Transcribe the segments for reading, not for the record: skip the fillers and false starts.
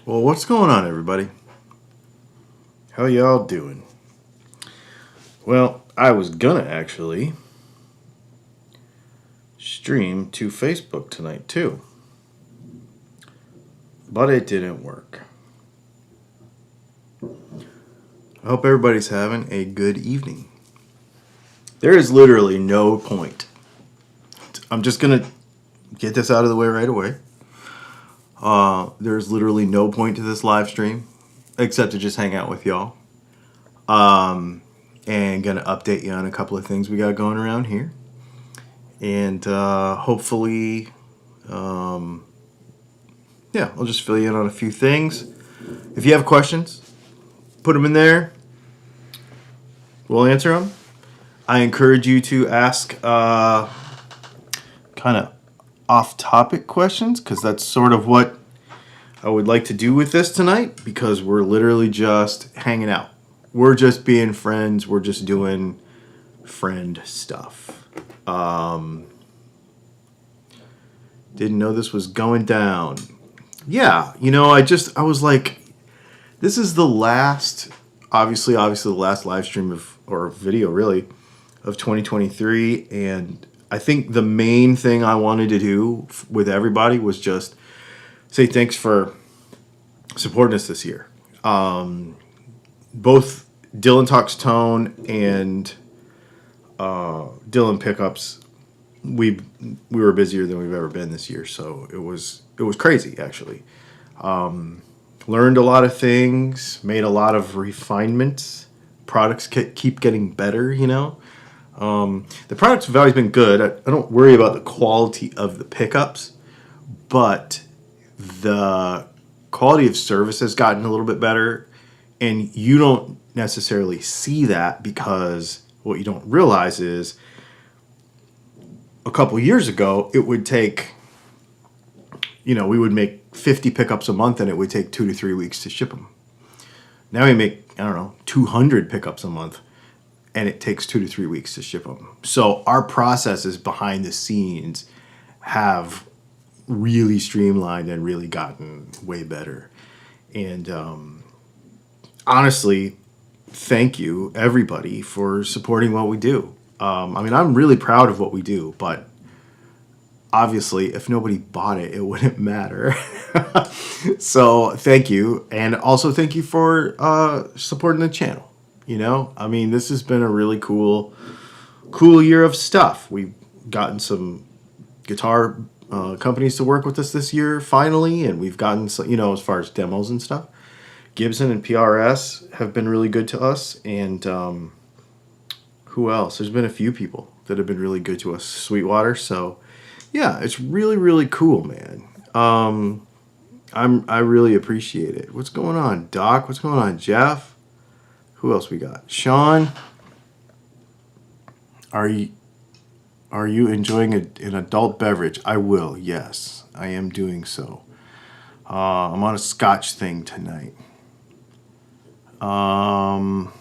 Well, what's going on, everybody? How y'all doing? Well, I was gonna actually stream to Facebook tonight too, but it didn't work. I hope everybody's having a good evening. There is literally no point. I'm just gonna get this out of the way right away. There's literally no point to this live stream except to just hang out with y'all. And gonna update you on a couple of things we got going around here. And hopefully, I'll just fill you in on a few things. If you have questions, put them in there. We'll answer them. I encourage you to ask kind of off-topic questions, because that's sort of what I would like to do with this tonight, because we're literally just hanging out. We're just being friends. We're just doing friend stuff. Didn't know this was going down. Yeah, I was like, this is the last, obviously the last live stream or video really of 2023, and I think the main thing I wanted to do with everybody was just say thanks for supporting us this year. Both Dylan Talks Tone and Dylan Pickups, we were busier than we've ever been this year, so it was crazy actually. Learned a lot of things, made a lot of refinements. Products keep getting better, The products have always been good. I don't worry about the quality of the pickups, but the quality of service has gotten a little bit better, and you don't necessarily see that because what you don't realize is a couple years ago it would take, we would make 50 pickups a month and it would take 2 to 3 weeks to ship them. Now we make, 200 pickups a month and it takes 2 to 3 weeks to ship them. So our processes behind the scenes have really streamlined and really gotten way better. And honestly, thank you everybody for supporting what we do. I'm really proud of what we do, but obviously if nobody bought it, it wouldn't matter. So thank you. And also thank you for supporting the channel. This has been a really cool year of stuff. We've gotten some guitar companies to work with us this year finally, and we've gotten as far as demos and stuff. Gibson and PRS have been really good to us, and who else? There's been a few people that have been really good to us. Sweetwater. So yeah, it's really, really cool, man. I really appreciate it. What's going on, Doc? What's going on, Jeff? Who else we got? Sean. Are you enjoying an adult beverage? I will, yes. I am doing so. I'm on a Scotch thing tonight. I've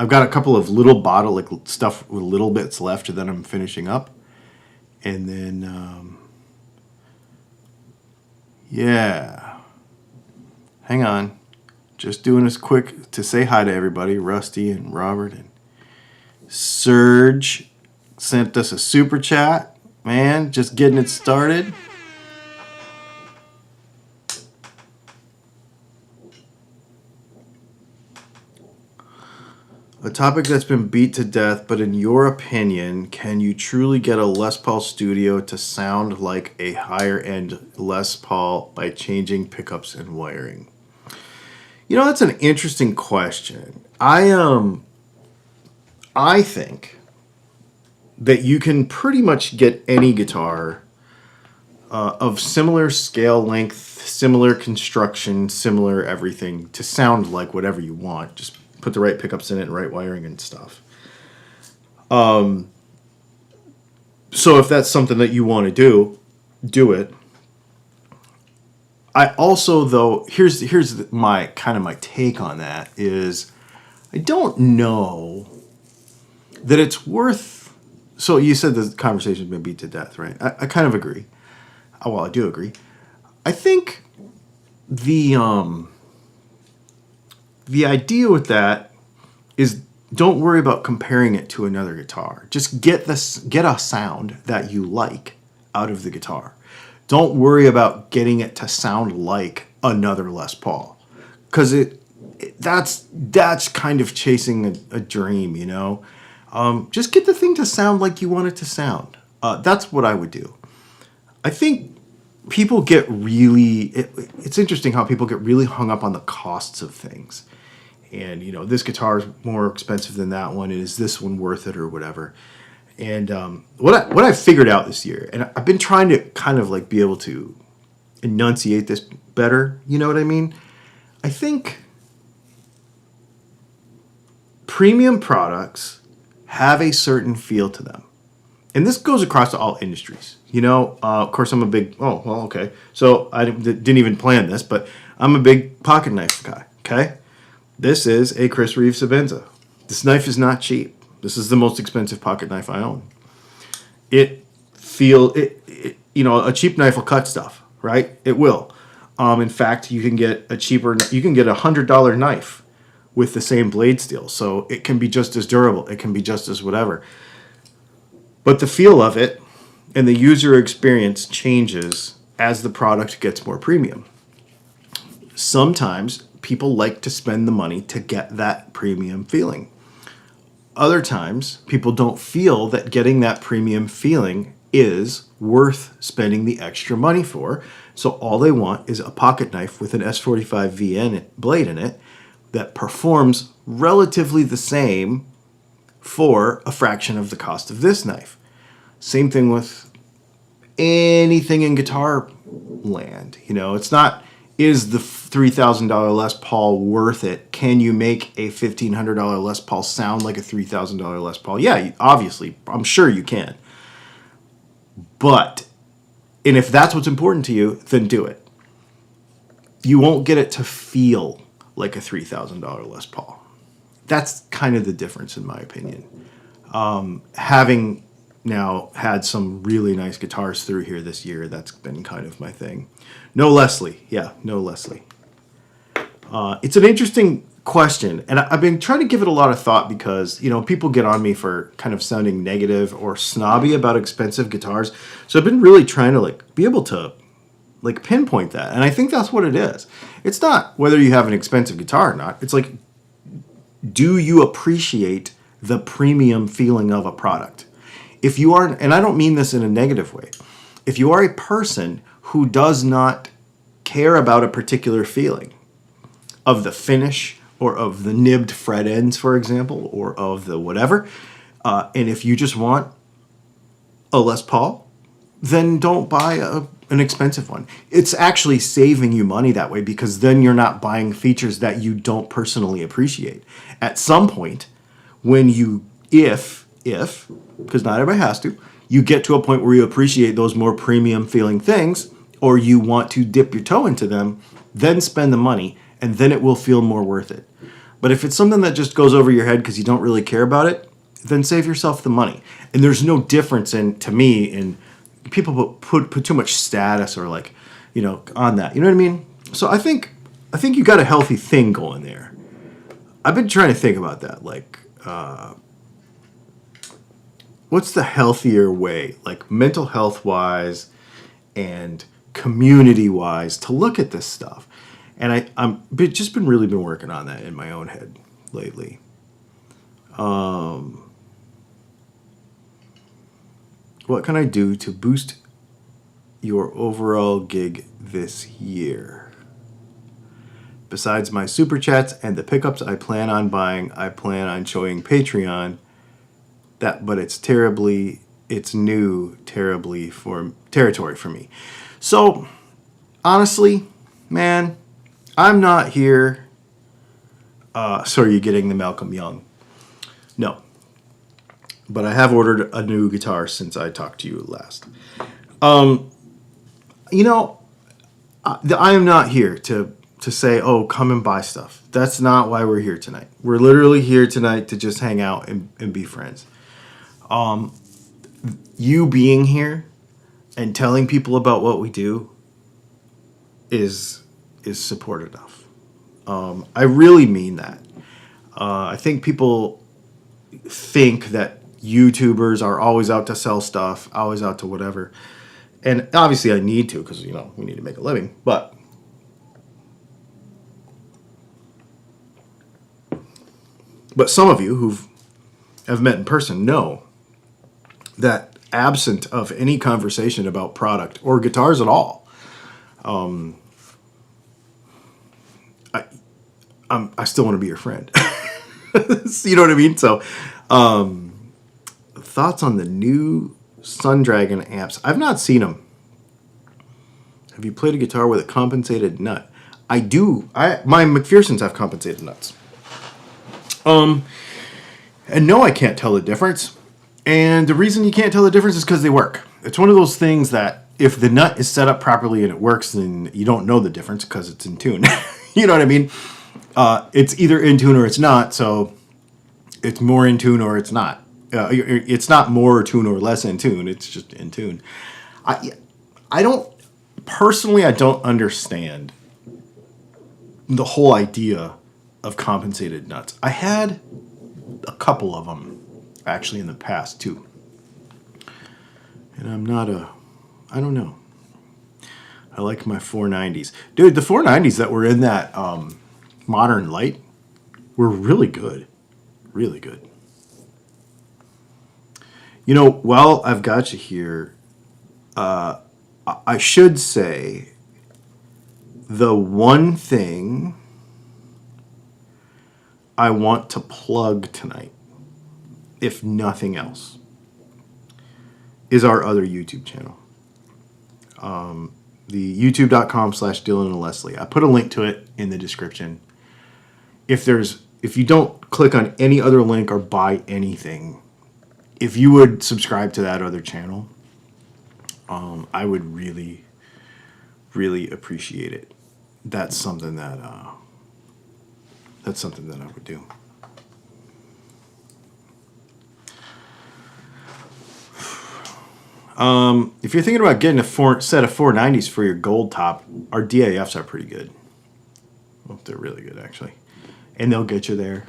got a couple of little bottle stuff with little bits left that I'm finishing up. And then, hang on. Just doing this quick to say hi to everybody. Rusty and Robert and Serge sent us a super chat. Man, just getting it started. A topic that's been beat to death, but in your opinion, can you truly get a Les Paul Studio to sound like a higher-end Les Paul by changing pickups and wiring? That's an interesting question. I think that you can pretty much get any guitar of similar scale length, similar construction, similar everything to sound like whatever you want. Just put the right pickups in it and right wiring and stuff. So if that's something that you want to do it. I also, though, here's my take on that is I don't know that it's worth. So you said the conversation's been beat to death, right? I kind of agree. Well, I do agree. I think the idea with that is don't worry about comparing it to another guitar. Just get a sound that you like out of the guitar. Don't worry about getting it to sound like another Les Paul, because that's kind of chasing a dream, you know. Just get the thing to sound like you want it to sound. That's what I would do. I think people get it's interesting how people get really hung up on the costs of things. And, you know, this guitar is more expensive than that one. Is this one worth it or whatever? And what I figured out this year, and I've been trying to kind of like be able to enunciate this better, you know what I mean? I think premium products have a certain feel to them. And this goes across to all industries. You know, of course, I'm a big, oh, well, okay. So I didn't even plan this, but I'm a big pocket knife guy, okay? This is a Chris Reeve Sabenza. This knife is not cheap. This is the most expensive pocket knife I own. You know, a cheap knife will cut stuff, right? It will. In fact, you can get a $100 knife with the same blade steel. So it can be just as durable. It can be just as whatever. But the feel of it and the user experience changes as the product gets more premium. Sometimes people like to spend the money to get that premium feeling. Other times, people don't feel that getting that premium feeling is worth spending the extra money for. So all they want is a pocket knife with an S45V blade in it that performs relatively the same for a fraction of the cost of this knife. Same thing with anything in guitar land. You know, it's not, is the $3,000 Les Paul worth it? Can you make a $1,500 Les Paul sound like a $3,000 Les Paul? Yeah, obviously, I'm sure you can. But, and if that's what's important to you, then do it. You won't get it to feel like a $3,000 Les Paul. That's kind of the difference, in my opinion. Having now had some really nice guitars through here this year, that's been kind of my thing. No Leslie. Yeah, no Leslie. It's an interesting question, and I've been trying to give it a lot of thought because, you know, people get on me for kind of sounding negative or snobby about expensive guitars. So I've been really trying to like be able to like pinpoint that. And I think that's what it is. It's not whether you have an expensive guitar or not. It's like, do you appreciate the premium feeling of a product? If you are, and I don't mean this in a negative way, if you are a person who does not care about a particular feeling of the finish or of the nibbed fret ends, for example, or of the whatever, and if you just want a Les Paul, then don't buy an expensive one. It's actually saving you money that way because then you're not buying features that you don't personally appreciate. At some point, when you, if, because not everybody has to, you get to a point where you appreciate those more premium feeling things, or you want to dip your toe into them, then spend the money, and then it will feel more worth it. But if it's something that just goes over your head because you don't really care about it, then save yourself the money. And there's no difference to me, in people put too much status or like, you know, on that. You know what I mean? So I think you got a healthy thing going there. I've been trying to think about that, like, what's the healthier way, like mental health wise and community wise, to look at this stuff. And I'm just been working on that in my own head lately. What can I do to boost your overall gig this year? Besides my super chats and the pickups I plan on buying, I plan on showing Patreon that, but it's new territory for me. So honestly, man, I'm not here. So are you getting the Malcolm Young? No. But I have ordered a new guitar since I talked to you last. You know, I am not here to say, oh, come and buy stuff. That's not why we're here tonight. We're literally here tonight to just hang out and be friends. You being here and telling people about what we do is is support enough. I really mean that. I think people think that YouTubers are always out to sell stuff, always out to whatever. And obviously I need to because, we need to make a living. But some of you who have met in person know that absent of any conversation about product or guitars at all, I still want to be your friend. You know what I mean? So, thoughts on the new Sun Dragon amps? I've not seen them. Have you played a guitar with a compensated nut? I do. My McPhersons have compensated nuts. And no, I can't tell the difference. And the reason you can't tell the difference is because they work. It's one of those things that if the nut is set up properly and it works, then you don't know the difference because it's in tune. You know what I mean? It's either in tune or it's not. So it's more in tune or it's not. It's not more tune or less in tune. It's just in tune. I don't understand the whole idea of compensated nuts. I had a couple of them actually in the past too. And I don't know. I like my 490s. Dude, the 490s that were in that modern Lite were really good. Really good. While I've got you here, I should say the one thing I want to plug tonight, if nothing else, is our other YouTube channel. The youtube.com/Dylan and Leslie. I put a link to it in the description. If you don't click on any other link or buy anything, if you would subscribe to that other channel, I would really, really appreciate it. That's something that I would do. If you're thinking about getting a set of 490s for your gold top, our DAFs are pretty good. Well, they're really good, actually. And they'll get you there.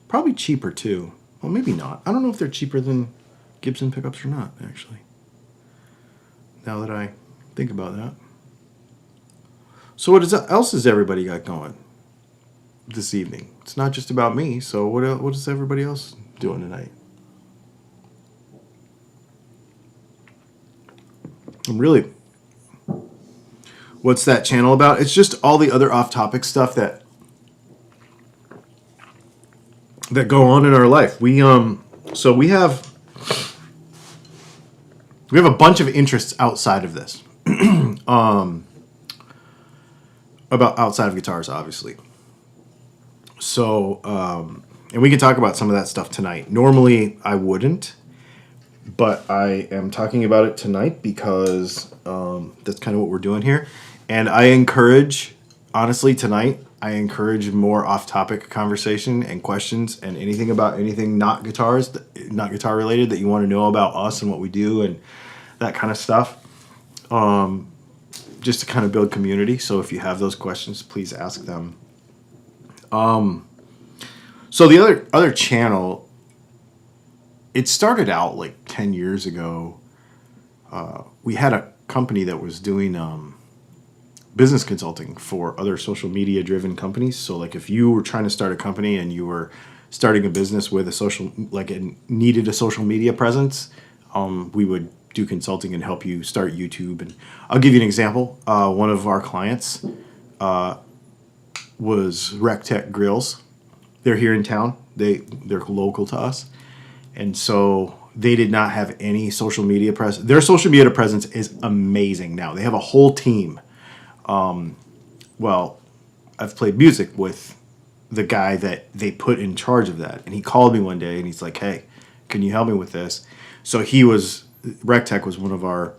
Probably cheaper, too. Well, maybe not. I don't know if they're cheaper than Gibson pickups or not, actually. Now that I think about that. So what else has everybody got going this evening? It's not just about me, so what is everybody else doing tonight? What's that channel about? It's just all the other off-topic stuff that go on in our life. We have a bunch of interests outside of this. About outside of guitars, obviously. So, and we can talk about some of that stuff tonight. Normally, I wouldn't, but I am talking about it tonight because that's kind of what we're doing here. And I encourage, honestly, tonight, I encourage more off-topic conversation and questions and anything about anything not guitar related that you want to know about us and what we do and that kind of stuff. Just to kind of build community. So if you have those questions, please ask them. So the other channel, it started out like 10 years ago. We had a company that was doing business consulting for other social media driven companies. So like if you were trying to start a company and you were starting a business with it needed a social media presence, we would do consulting and help you start YouTube. And I'll give you an example. One of our clients was Rectech Grills. They're here in town. They're local to us. And so they did not have any social media presence. Their social media presence is amazing now. They have a whole team. Well, I've played music with the guy that they put in charge of that. And he called me one day and he's like, hey, can you help me with this? So Rectech was one of our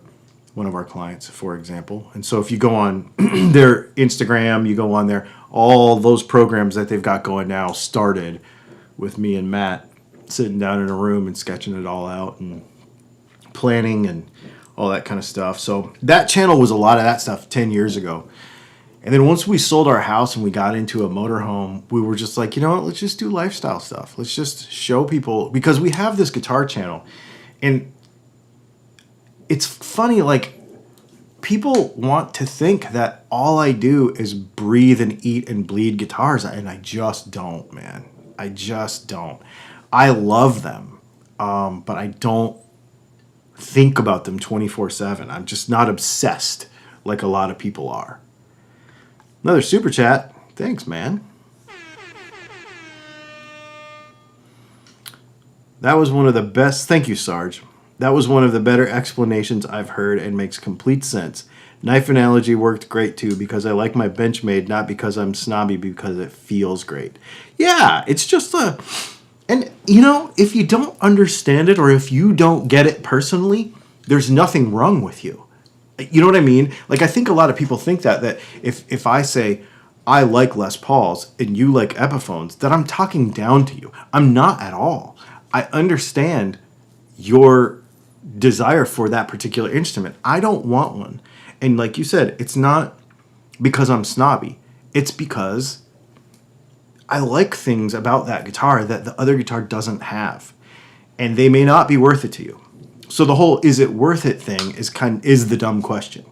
clients, for example. And so if you go on their Instagram, you go on there, all those programs that they've got going now started with me and Matt sitting down in a room and sketching it all out and planning and all that kind of stuff. So that channel was a lot of that stuff 10 years ago. And then once we sold our house and we got into a motorhome, we were just like, you know what, let's just do lifestyle stuff. Let's just show people, because we have this guitar channel. And it's funny, like, people want to think that all I do is breathe and eat and bleed guitars. And I just don't, man. I just don't. I love them, but I don't think about them 24/7. I'm just not obsessed like a lot of people are. Another super chat. Thanks, man. That was one of the best. Thank you, Sarge. That was one of the better explanations I've heard and makes complete sense. Knife analogy worked great too because I like my Benchmade, not because I'm snobby, because it feels great. Yeah, it's just a... And, you know, if you don't understand it or if you don't get it personally, there's nothing wrong with you. You know what I mean? Like, I think a lot of people think that if I say I like Les Pauls and you like Epiphones, that I'm talking down to you. I'm not at all. I understand your desire for that particular instrument. I don't want one. And like you said, it's not because I'm snobby. It's because I like things about that guitar that the other guitar doesn't have. And they may not be worth it to you. So the whole "is it worth it" thing is the dumb question.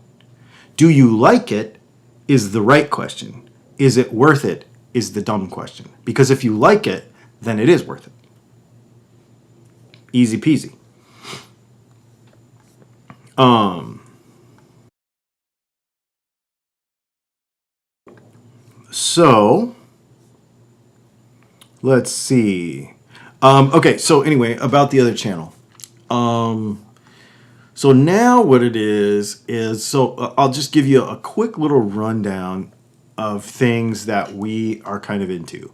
Do you like it is the right question. Is it worth it is the dumb question. Because if you like it, then it is worth it. Easy peasy. So let's see. Okay, so anyway, about the other channel. So now what it is so I'll just give you a quick little rundown of things that we are kind of into.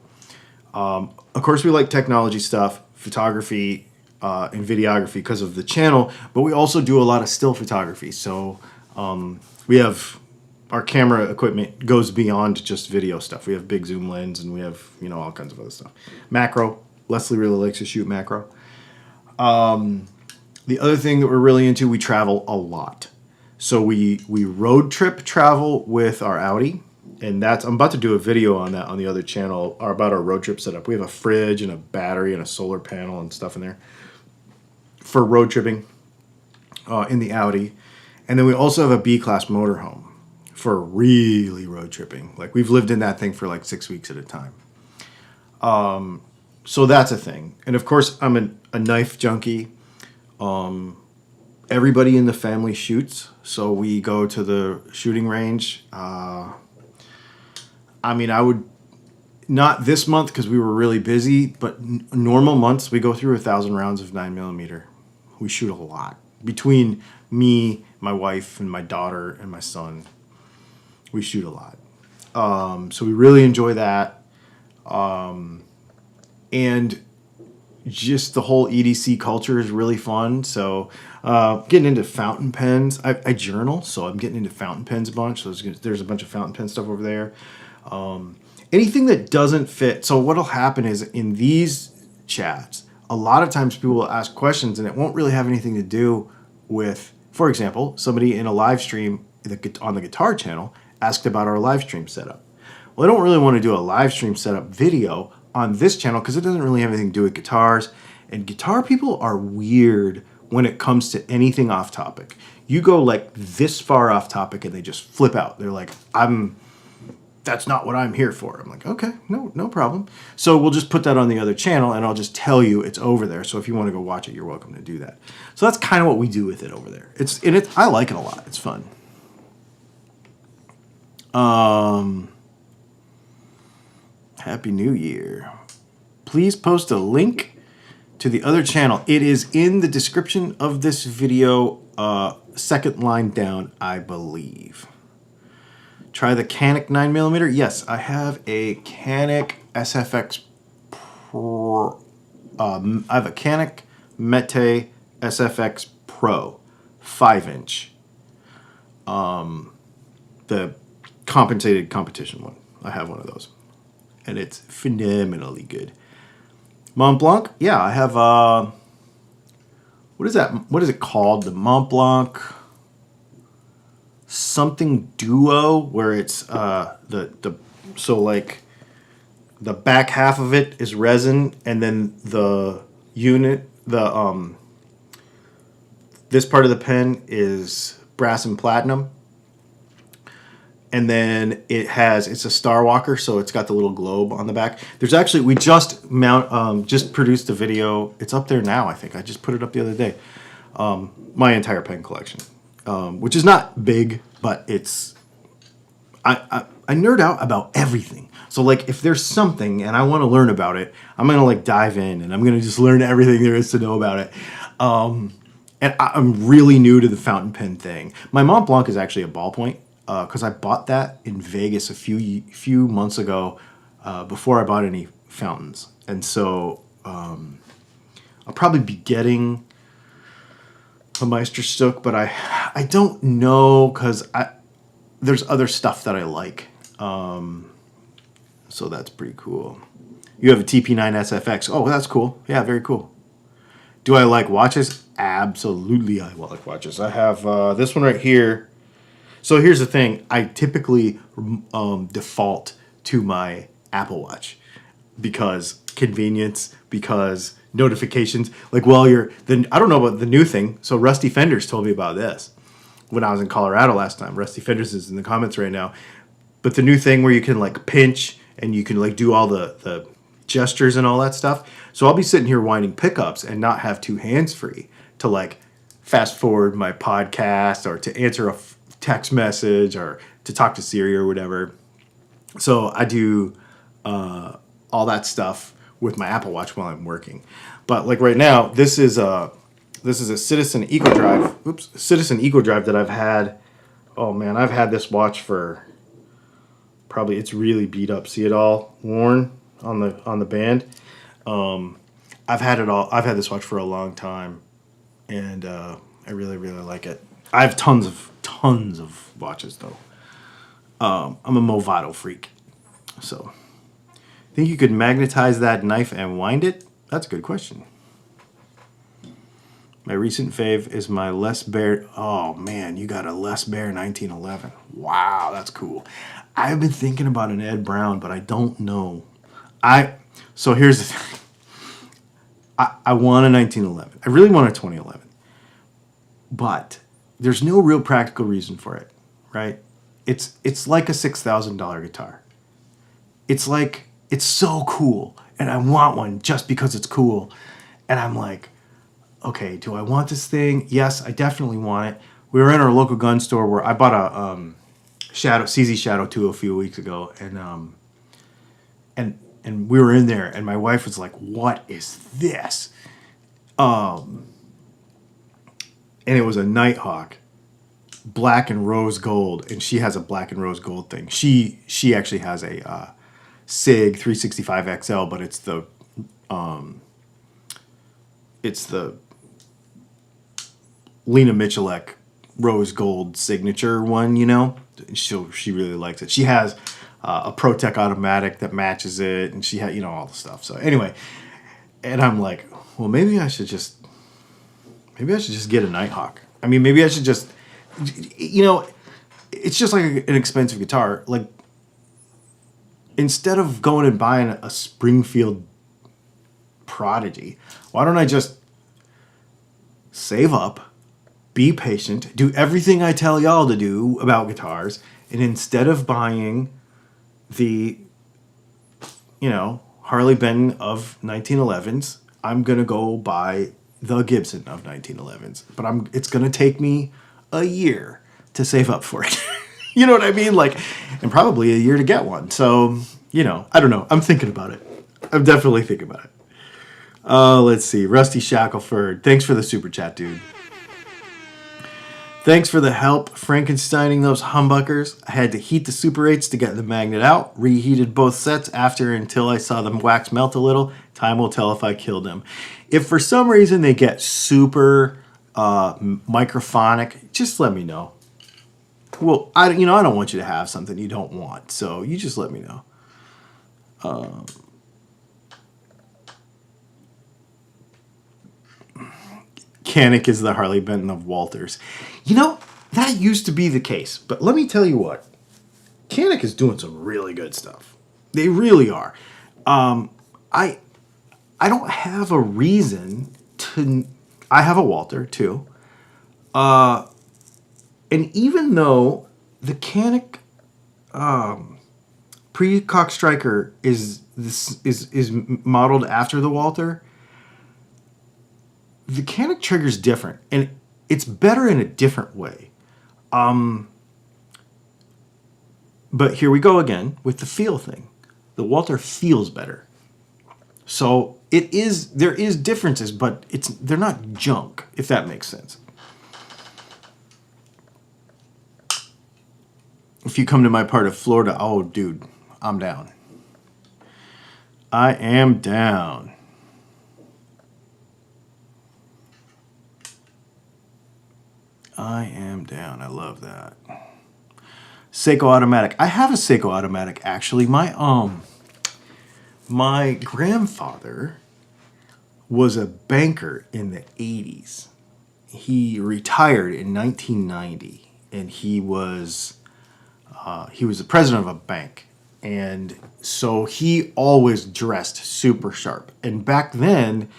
Of course, we like technology stuff, photography, and videography because of the channel, but we also do a lot of still photography. So we have our camera equipment goes beyond just video stuff. We have big zoom lens and we have, you know, all kinds of other stuff. Macro. Leslie really likes to shoot macro. The other thing that we're really into, we travel a lot. So we road trip travel with our Audi. And I'm about to do a video on that on the other channel about our road trip setup. We have a fridge and a battery and a solar panel and stuff in there for road tripping in the Audi. And then we also have a B-class motorhome for really road tripping. Like, we've lived in that thing for like 6 weeks at a time. So that's a thing. And of course, I'm a knife junkie. Everybody in the family shoots, so we go to the shooting range. I mean, I would not this month because we were really busy, but normal months we go through 1,000 rounds of 9mm. We shoot a lot between me, my wife, and my daughter and my son. We shoot a lot, so we really enjoy that, and just the whole EDC culture is really fun. So getting into fountain pens. I journal, so I'm getting into fountain pens a bunch. So there's a bunch of fountain pen stuff over there. Anything that doesn't fit. So what'll happen is in these chats, a lot of times people will ask questions and it won't really have anything to do with, for example, somebody in a live stream on the guitar channel asked about our live stream setup. Well, I don't really want to do a live stream setup video on this channel because it doesn't really have anything to do with guitars. And guitar people are weird when it comes to anything off topic. You go like this far off topic and they just flip out. They're like, that's not what I'm here for. I'm like, okay, no problem. So we'll just put that on the other channel and I'll just tell you it's over there. So if you want to go watch it, you're welcome to do that. So that's kind of what we do with it over there. I like it a lot. It's fun. Happy New Year. Please post a link to the other channel. It is in the description of this video, second line down, I believe. Try the Canik 9mm. Yes, I have a Canik SFX Pro. I have a Canik Mete SFX Pro 5-inch. The compensated competition one. I have one of those. And it's phenomenally good. Mont Blanc, yeah, I have what is that? What is it called? The Mont Blanc something duo where it's so like the back half of it is resin, and then the unit this part of the pen is brass and platinum. And then it's a Star Walker, so it's got the little globe on the back. There's actually, we just produced a video. It's up there now, I think. I just put it up the other day. My entire pen collection, which is not big, but I nerd out about everything. So like, if there's something and I want to learn about it, I'm gonna like dive in and I'm gonna just learn everything there is to know about it. And I'm really new to the fountain pen thing. My Mont Blanc is actually a ballpoint. Because I bought that in Vegas a few months ago before I bought any fountains. And so I'll probably be getting a Meisterstück, but I don't know because there's other stuff that I like. So that's pretty cool. You have a TP9 SFX. Oh, that's cool. Yeah, very cool. Do I like watches? Absolutely, I like watches. I have this one right here. So here's the thing. I typically default to my Apple Watch because convenience, because notifications. Like, well, I don't know about the new thing. So Rusty Fenders told me about this when I was in Colorado last time. Rusty Fenders is in the comments right now. But the new thing where you can like pinch and you can like do all the gestures and all that stuff. So I'll be sitting here winding pickups and not have two hands free to like fast forward my podcast or to answer a text message or to talk to Siri or whatever. So I do all that stuff with my Apple Watch while I'm working. But like right now, this is a Citizen Eco Drive that I've had. Oh man, I've had this watch for probably, it's really beat up. See it all worn on the band. I've had this watch for a long time, and I really like it. I have tons of watches though. I'm a Movado freak. So, think you could magnetize that knife and wind it? That's a good question. My recent fave is my Les Baer. Oh man, you got a Les Baer 1911. Wow, that's cool. I've been thinking about an Ed Brown, but I don't know. So here's the thing. I want a 1911. I really want a 2011. But there's no real practical reason for it, right? It's like a $6,000 guitar. It's like, it's so cool, and I want one just because it's cool. And I'm like, okay, do I want this thing? Yes, I definitely want it. We were in our local gun store where I bought a CZ Shadow 2 a few weeks ago, and we were in there, and my wife was like, "What is this?" And it was a Nighthawk, black and rose gold, and she has a black and rose gold thing. She actually has a Sig 365 XL, but it's the Lena Michalek rose gold signature one, you know. She really likes it. She has a ProTech automatic that matches it, and she had, you know, all the stuff. So anyway, and I'm like, well, maybe I should just get a Nighthawk. I mean, maybe I should just, you know, it's just like an expensive guitar. Like, instead of going and buying a Springfield Prodigy, why don't I just save up, be patient, do everything I tell y'all to do about guitars, and instead of buying the, you know, Harley Benton of 1911s, I'm going to go buy the Gibson of 1911s. But it's going to take me a year to save up for it. You know what I mean? Like, and probably a year to get one. So, you know, I don't know. I'm thinking about it. I'm definitely thinking about it. Let's see. Rusty Shackelford. Thanks for the super chat, dude. Thanks for the help Frankensteining those humbuckers. I had to heat the Super 8s to get the magnet out. Reheated both sets until I saw them wax melt a little. Time will tell if I killed them. If for some reason they get super microphonic, just let me know. Well, I don't want you to have something you don't want, so you just let me know. Canic is the Harley Benton of Walters. You know, That used to be the case. But let me tell you what. Canic is doing some really good stuff. They really are. I don't have a reason to... I have a Walter, too. And even though the Canic pre-cock striker is modeled after the Walter, the Canic trigger's different, and it's better in a different way. But here we go again with the feel thing. The Walter feels better. So there is differences, but they're not junk, if that makes sense. If you come to my part of Florida, oh dude, I'm down. I am down. I am down. I love that. Seiko automatic. I have a Seiko automatic actually. My grandfather was a banker in the 80s. He retired in 1990, and he was the president of a bank. And so he always dressed super sharp. And back then,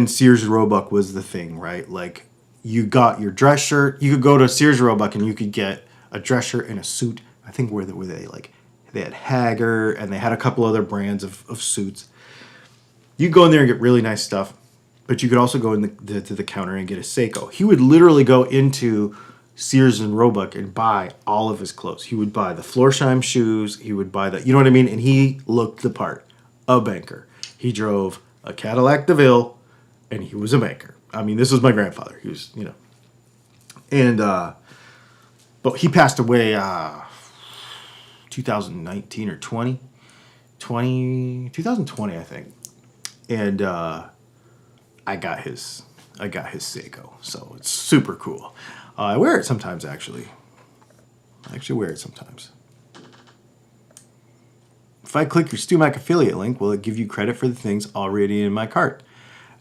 Sears Roebuck was the thing, right? Like, you got your dress shirt. You could go to Sears Roebuck and you could get a dress shirt and a suit. I think they had Hager, and they had a couple other brands of suits. You go in there and get really nice stuff, but you could also go to the counter and get a Seiko. He would literally go into Sears and Roebuck and buy all of his clothes. He would buy the Florsheim shoes. He would buy you know what I mean? And he looked the part. A banker. He drove a Cadillac DeVille, and he was a banker. I mean, this was my grandfather. He was, and, but he passed away, 2019 or 2020, I think. And, I got his Seiko. So it's super cool. I wear it sometimes, actually. I actually wear it sometimes. If I click your StuMac affiliate link, will it give you credit for the things already in my cart?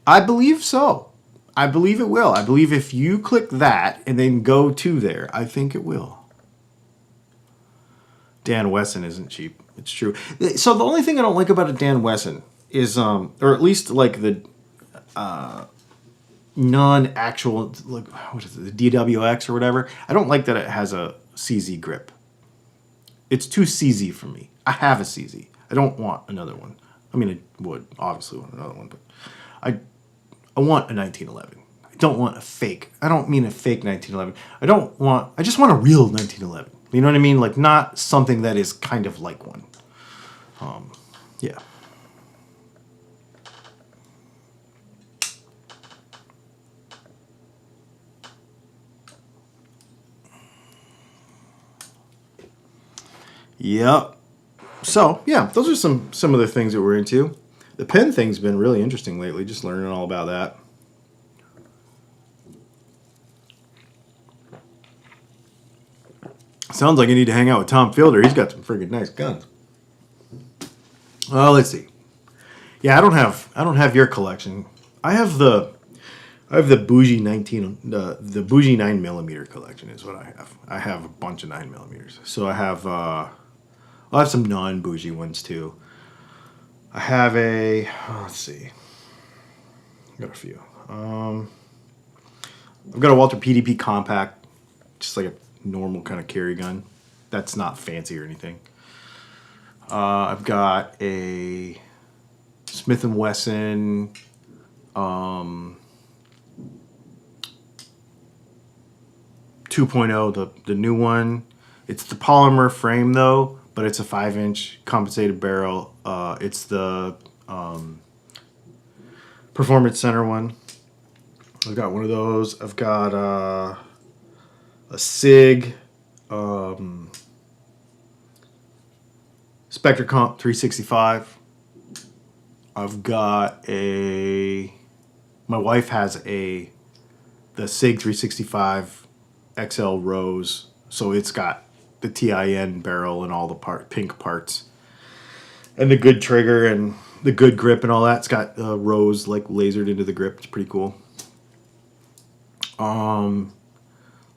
I believe so. I believe it will. I believe if you click that and then go to there, I think it will. Dan Wesson isn't cheap. It's true. So the only thing I don't like about a Dan Wesson is, or at least like the non-actual, like, what is it, the DWX or whatever. I don't like that it has a CZ grip. It's too CZ for me. I have a CZ. I don't want another one. I mean, I would obviously want another one, but I want a 1911. I don't want a fake. I don't mean a fake 1911. I just want a real 1911. You know what I mean? Like, not something that is kind of like one. Yeah. Yep. So, yeah, those are some of the things that we're into. The pen thing's been really interesting lately, just learning all about that. Sounds like I need to hang out with Tom Fielder. He's got some friggin' nice guns. Well, let's see. Yeah, I don't have your collection. I have the bougie the bougie 9mm collection is what I have. I have a bunch of 9mm. So I have I'll have some non-bougie ones too. I have let's see. I've got a few. I've got a Walter PDP compact, just like a normal kind of carry gun. That's not fancy or anything. I've got a Smith & Wesson 2.0, the new one. It's the polymer frame though, but it's a 5-inch compensated barrel. It's the Performance Center one. I've got one of those. I've got a SIG Spectre Comp 365. I've got my wife has the SIG 365 XL Rose, so it's got the TIN barrel and all the pink parts, and the good trigger and the good grip and all that. It's got rose like lasered into the grip. It's pretty cool.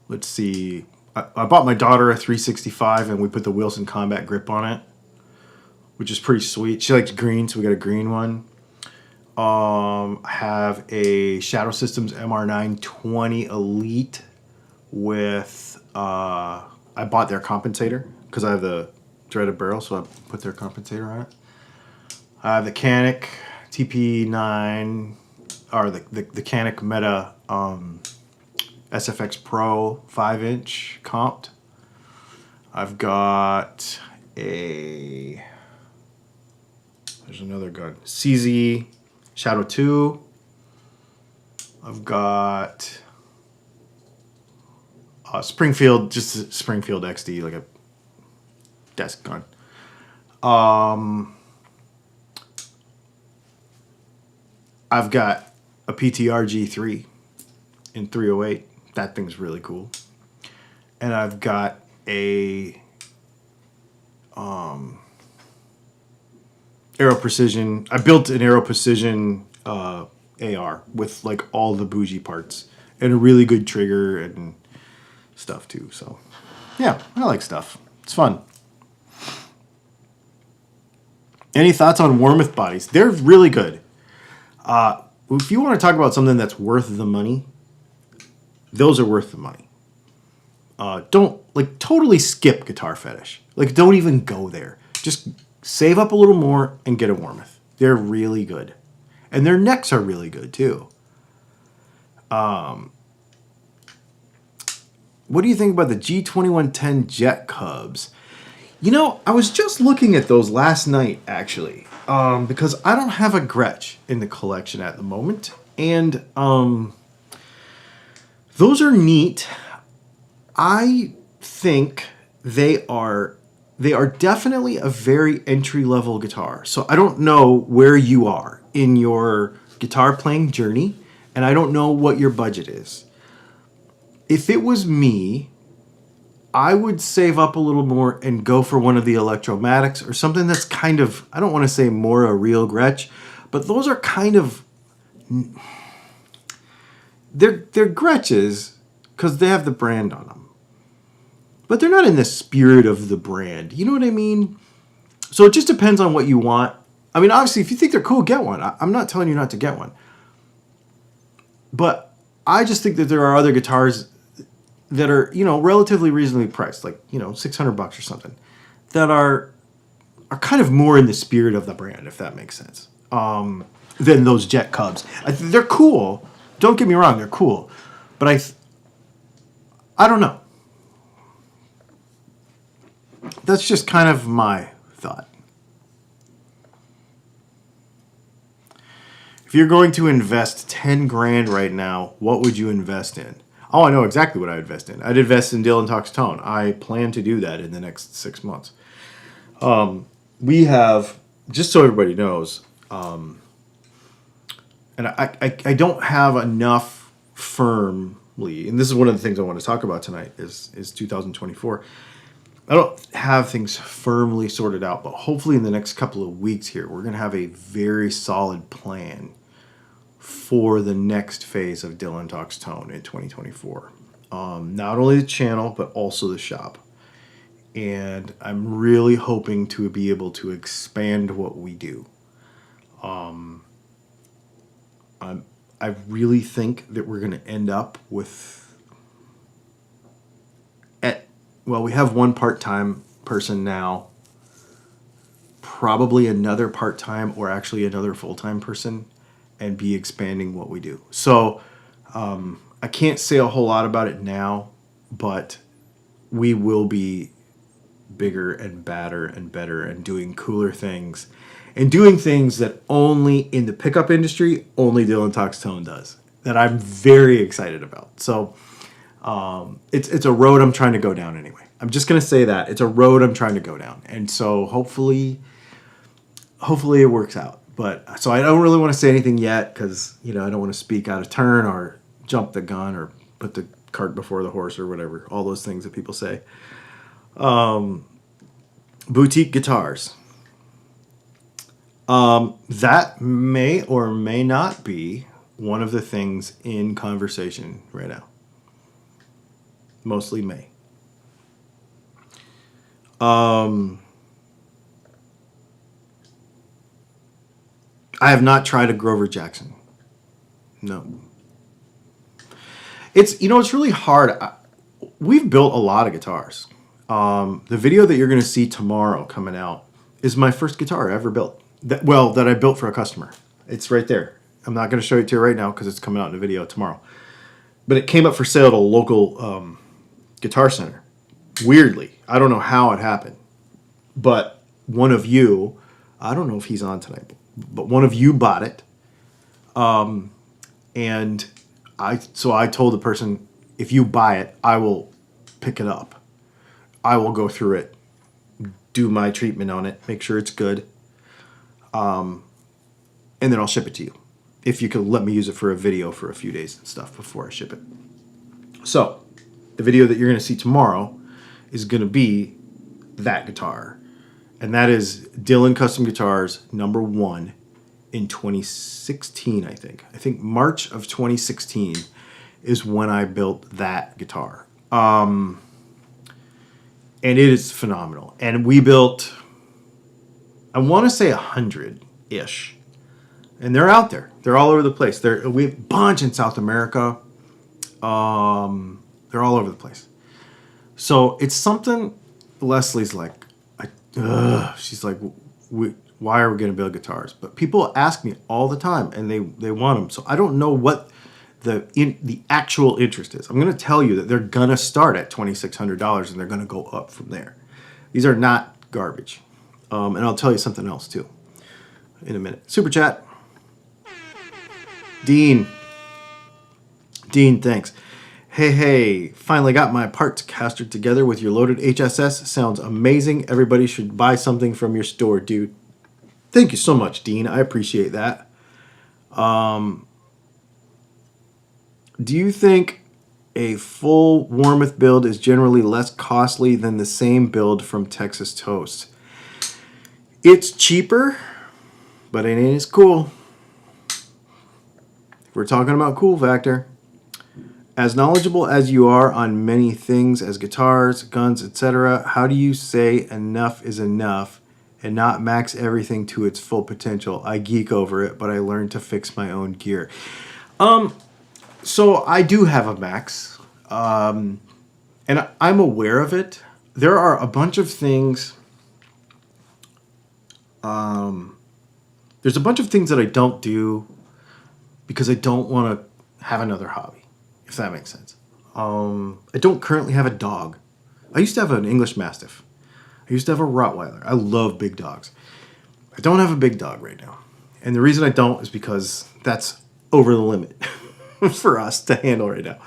Let's see. I bought my daughter a 365 and we put the Wilson Combat grip on it, which is pretty sweet. She likes green, so we got a green one. I have a Shadow Systems MR920 Elite with, I bought their compensator because I have the threaded barrel, so I put their compensator on it. I have the Canic TP9, or the Canic Meta SFX Pro 5-inch comped. I've got there's another gun, CZ Shadow 2. I've got Springfield, just a Springfield XD, like a desk gun. I've got a PTR G3 in 308. That thing's really cool. And I've got a Aero Precision. I built an Aero Precision AR with like all the bougie parts and a really good trigger and stuff too. So yeah, I like stuff. It's fun. Any thoughts on Warmoth bodies? They're really good. If you want to talk about something that's worth the money, those are worth the money. Don't totally skip Guitar Fetish. Like, don't even go there. Just save up a little more and get a Warmoth. They're really good. And their necks are really good too. What do you think about the G2110 Jet Cubs? You know, I was just looking at those last night, actually, because I don't have a Gretsch in the collection at the moment. And those are neat. I think they are definitely a very entry-level guitar. So I don't know where you are in your guitar playing journey, and I don't know what your budget is. If it was me, I would save up a little more and go for one of the Electromatics or something that's kind of, I don't want to say more a real Gretsch, but those are kind of, they're Gretches because they have the brand on them. But they're not in the spirit of the brand. You know what I mean? So it just depends on what you want. I mean, obviously, if you think they're cool, get one. I'm not telling you not to get one. But I just think that there are other guitars that are, relatively reasonably priced, like, $600 or something, that are kind of more in the spirit of the brand, if that makes sense, than those Jet Cubs. They're cool. Don't get me wrong, they're cool. But I don't know. That's just kind of my thought. If you're going to invest 10 grand right now, what would you invest in? Oh, I know exactly what I'd invest in. I'd invest in Dylan Talks Tone. I plan to do that in the next 6 months. We have, just so everybody knows, and I don't have enough firmly, and this is one of the things I want to talk about tonight is 2024. I don't have things firmly sorted out, but hopefully in the next couple of weeks here, we're going to have a very solid plan for the next phase of Dylan Talks Tone in 2024. Not only the channel, but also the shop. And I'm really hoping to be able to expand what we do. I really think that we're going to end up with... we have one part-time person now, probably another part-time or actually another full-time person, and be expanding what we do. So I can't say a whole lot about it now, but we will be bigger and badder and better and doing cooler things and doing things that only in the pickup industry, only Dylan Talks Tone does, that I'm very excited about. So it's a road I'm trying to go down anyway. I'm just going to say that. It's a road I'm trying to go down. And so hopefully it works out. But so I don't really want to say anything yet because, I don't want to speak out of turn or jump the gun or put the cart before the horse or whatever. All those things that people say. Boutique guitars. That may or may not be one of the things in conversation right now. mostly May. I have not tried a Grover Jackson. No. It's really hard. We've built a lot of guitars. The video that you're going to see tomorrow coming out is my first guitar I ever built. That I built for a customer. It's right there. I'm not going to show it to you right now because it's coming out in a video tomorrow. But it came up for sale at a local guitar center. Weirdly. I don't know how it happened. But one of you, I don't know if he's on tonight, but one of you bought it. And I told the person, if you buy it, I will pick it up. I will go through it, do my treatment on it, make sure it's good. And then I'll ship it to you. If you could let me use it for a video for a few days and stuff before I ship it. So, the video that you're going to see tomorrow is going to be that guitar. And that is Dylan Custom Guitars #1 in 2016, I think. I think March of 2016 is when I built that guitar. And it is phenomenal. And we built, I want to say 100-ish. And they're out there. They're all over the place. We have a bunch in South America. They're all over the place. So it's something Leslie's like, she's like, why are we going to build guitars? But people ask me all the time, and they want them. So I don't know what the actual interest is. I'm going to tell you that they're going to start at $2,600, and they're going to go up from there. These are not garbage. And I'll tell you something else, too, in a minute. Super chat. Dean, thanks. Hey, finally got my parts castered together with your loaded HSS. Sounds amazing. Everybody should buy something from your store, dude. Thank you so much, Dean. I appreciate that. Do you think a full Warmoth build is generally less costly than the same build from Texas Toast? It's cheaper, but it ain't as cool. We're talking about cool factor. As knowledgeable as you are on many things as guitars, guns, etc., how do you say enough is enough and not max everything to its full potential? I geek over it, but I learned to fix my own gear. So I do have a max, and I'm aware of it. There are a bunch of things. There's a bunch of things that I don't do because I don't want to have another hobby, if that makes sense. I don't currently have a dog. I used to have an English Mastiff. I used to have a Rottweiler. I love big dogs. I don't have a big dog right now. And the reason I don't is because that's over the limit for us to handle right now.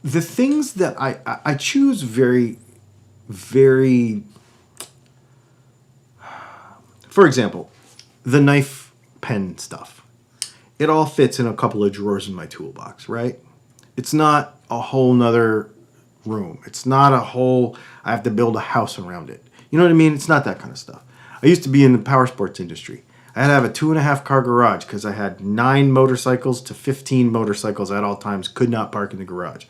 The things that I choose very, very... For example, the knife pen stuff. It all fits in a couple of drawers in my toolbox, right? It's not a whole nother room. It's not a whole, I have to build a house around it. You know what I mean? It's not that kind of stuff. I used to be in the power sports industry. I had to have a 2.5 car garage because I had 9 motorcycles to 15 motorcycles at all times. Could not park in the garage.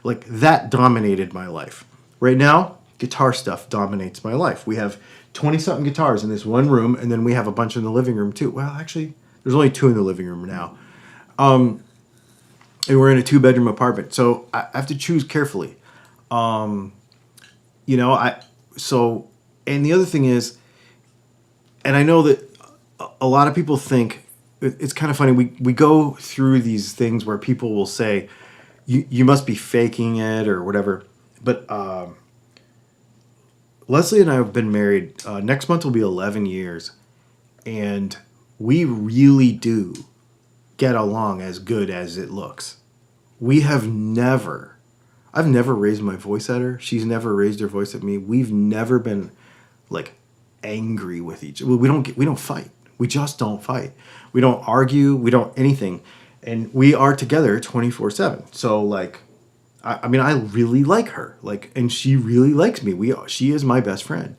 Like, that dominated my life. Right now, guitar stuff dominates my life. We have 20-something guitars in this one room, and then we have a bunch in the living room, too. Well, actually, there's only 2 in the living room now. And we're in a 2-bedroom apartment, so I have to choose carefully. And the other thing is, and I know that a lot of people think, it's kind of funny, we go through these things where people will say, you must be faking it or whatever, but Leslie and I have been married, next month will be 11 years, and we really do get along as good as it looks. I've never raised my voice at her. She's never raised her voice at me. We've never been like angry with each other. We don't fight. We just don't fight. We don't argue. We don't anything. And we are together 24/7. So like, I mean, I really like her. Like, and she really likes me. She is my best friend.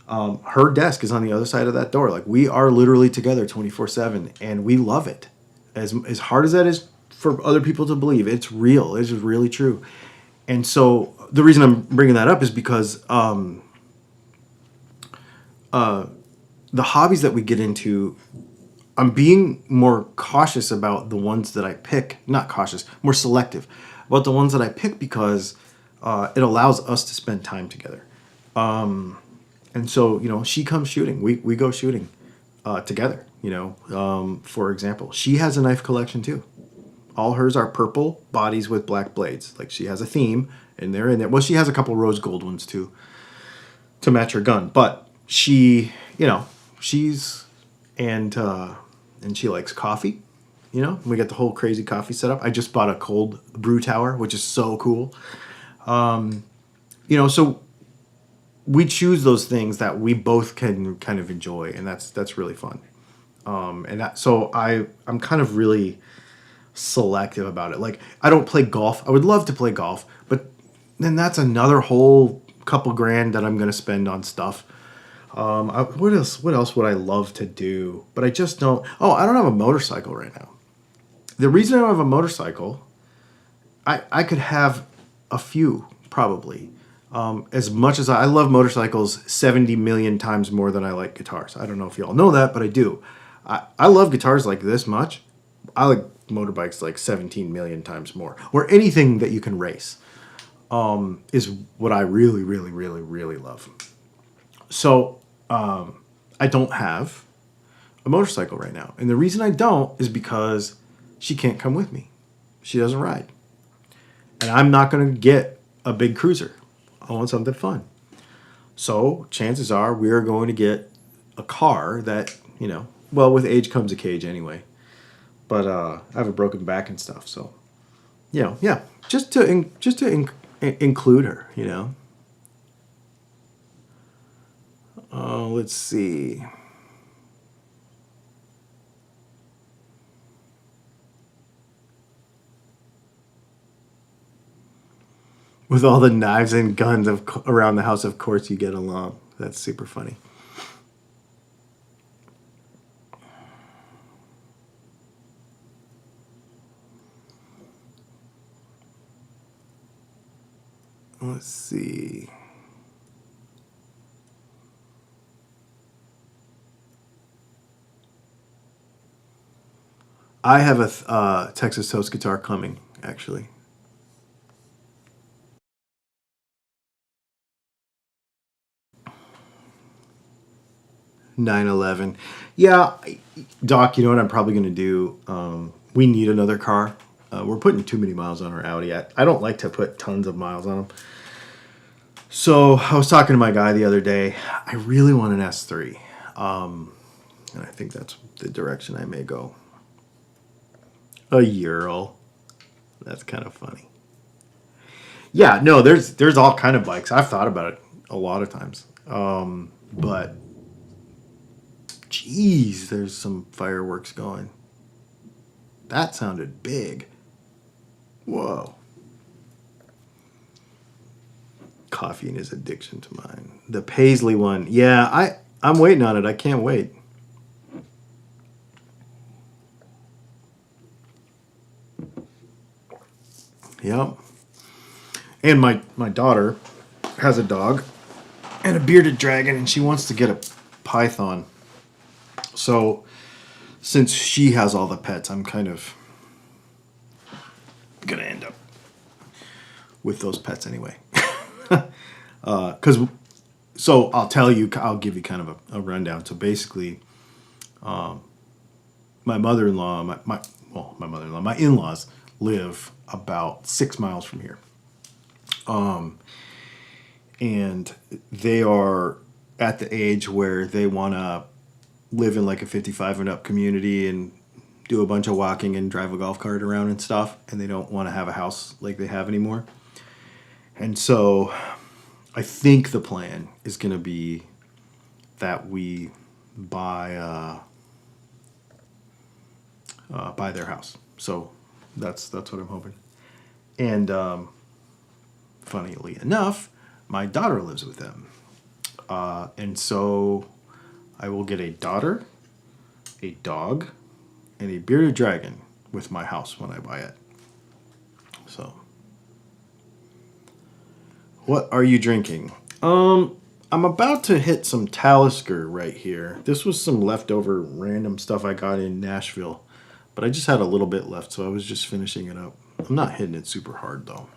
Her desk is on the other side of that door. Like, we are literally together 24/7, and we love it. As hard as that is for other people to believe. It's real. It's really true. And so the reason I'm bringing that up is because the hobbies that we get into, I'm being more cautious about the ones that I pick. Not cautious, more selective about the ones that I pick because it allows us to spend time together. And so, she comes shooting. We go shooting together, for example. She has a knife collection too. All hers are purple bodies with black blades. Like, she has a theme, and they're in there. Well, she has a couple rose gold ones too to match her gun. But she, she's and she likes coffee. We got the whole crazy coffee setup. I just bought a cold brew tower, which is so cool. So we choose those things that we both can kind of enjoy, and that's really fun. So I'm kind of really selective about it. Like, I don't play golf. I would love to play golf, but then that's another whole couple grand that I'm going to spend on stuff. What else would I love to do? But I just don't. Oh, I don't have a motorcycle right now. The reason I don't have a motorcycle, I could have a few probably. As much as I love motorcycles 70 million times more than I like guitars. I don't know if y'all know that, but I do. I love guitars like this much. I like motorbikes like 17 million times more. Or anything that you can race is what I really, really, really, really love. So I don't have a motorcycle right now. And the reason I don't is because she can't come with me. She doesn't ride. And I'm not going to get a big cruiser. I want something fun. So chances are we're going to get a car that, well, with age comes a cage anyway. But I have a broken back and stuff. So, yeah, just to include her, Let's see. With all the knives and guns around the house, of course you get along. That's super funny. Let's see. I have a Texas Toast guitar coming, actually. $911. Yeah, Doc, you know what I'm probably going to do? We need another car. We're putting too many miles on our Audi. I don't like to put tons of miles on them. So I was talking to my guy the other day. I really want an S3. And I think that's the direction I may go. A Ural. That's kind of funny. Yeah, no, there's all kind of bikes. I've thought about it a lot of times. But geez, there's some fireworks going. That sounded big. Whoa. Coffee and his addiction to mine. The Paisley one. Yeah, I'm waiting on it. I can't wait. Yep. And my daughter has a dog and a bearded dragon, and she wants to get a python. So since she has all the pets, I'm kind of gonna end up with those pets anyway. So I'll give you kind of a rundown. So basically, my mother-in-law, my in-laws live about 6 miles from here. And they are at the age where they want to live in like a 55 and up community and do a bunch of walking and drive a golf cart around and stuff. And they don't want to have a house like they have anymore. And so I think the plan is going to be that we buy their house. So that's what I'm hoping. And funnily enough, my daughter lives with them. And so I will get a daughter, a dog, and a bearded dragon with my house when I buy it. So, what are you drinking? I'm about to hit some Talisker right here. This was some leftover random stuff I got in Nashville, but I just had a little bit left, so I was just finishing it up. I'm not hitting it super hard though.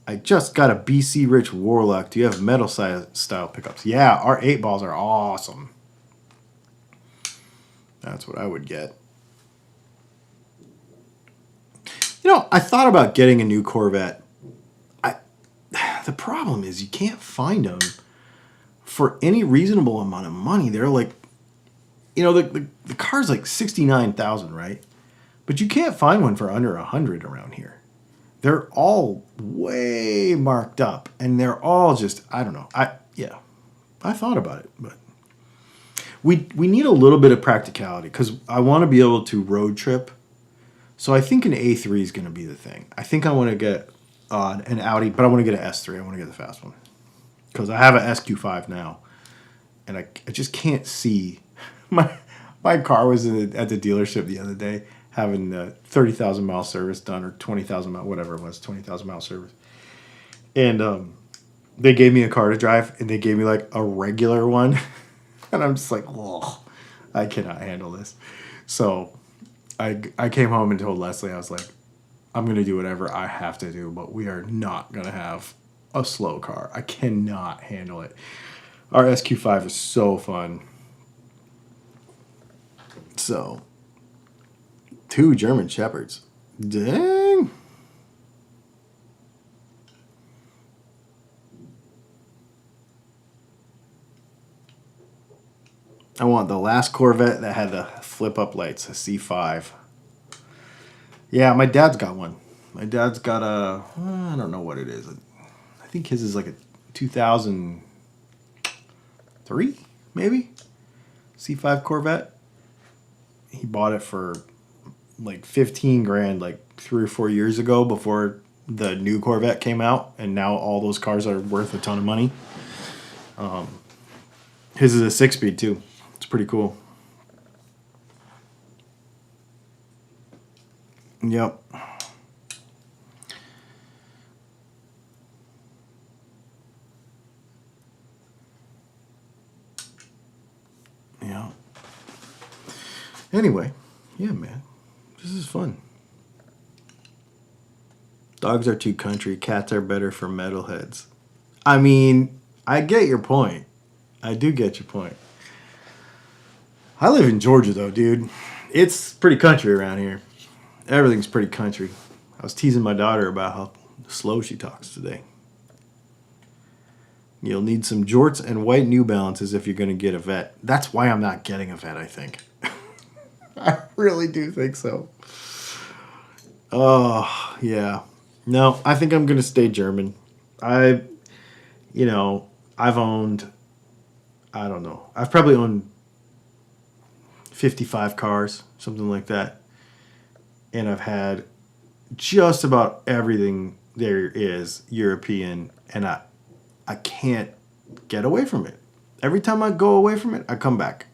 I just got a BC Rich Warlock. Do you have metal style pickups? Yeah, our 8 balls are awesome. That's what I would get. You know, I thought about getting a new Corvette. The problem is you can't find them for any reasonable amount of money. They're like, you know, the car's like $69,000, right? But you can't find one for under $100 around here. They're all way marked up, and they're all just, I don't know. I thought about it, but we need a little bit of practicality because I want to be able to road trip. So I think an A3 is going to be the thing. I think I want to get an Audi, but I want to get an S3. I want to get the fast one because I have an SQ5 now, and I just can't see. My car was at the dealership the other day having a 30,000 mile service done, or 20,000 mile, whatever it was, 20,000 mile service. And they gave me a car to drive, and they gave me like a regular one. And I'm just like, oh, I cannot handle this. So I came home and told Leslie, I was like, I'm going to do whatever I have to do, but we are not going to have a slow car. I cannot handle it. Our SQ5 is so fun. So, 2 German Shepherds. Dang. I want the last Corvette that had the flip-up lights, a C5. Yeah, my dad's got one. My dad's got a, I don't know what it is. I think his is like a 2003, maybe? C5 Corvette. He bought it for like 15 grand like 3 or 4 years ago before the new Corvette came out, and now all those cars are worth a ton of money. His is a 6-speed too. It's pretty cool. Yep. Yeah. Anyway, yeah, man. This is fun. Dogs are too country. Cats are better for metalheads. I mean, I get your point. I do get your point. I live in Georgia, though, dude. It's pretty country around here. Everything's pretty country. I was teasing my daughter about how slow she talks today. You'll need some jorts and white New Balances if you're going to get a vet. That's why I'm not getting a vet, I think. I really do think so. Oh, yeah. No, I think I'm going to stay German. I've owned, I don't know. I've probably owned 55 cars, something like that. And I've had just about everything there is European, and I can't get away from it. Every time I go away from it, I come back.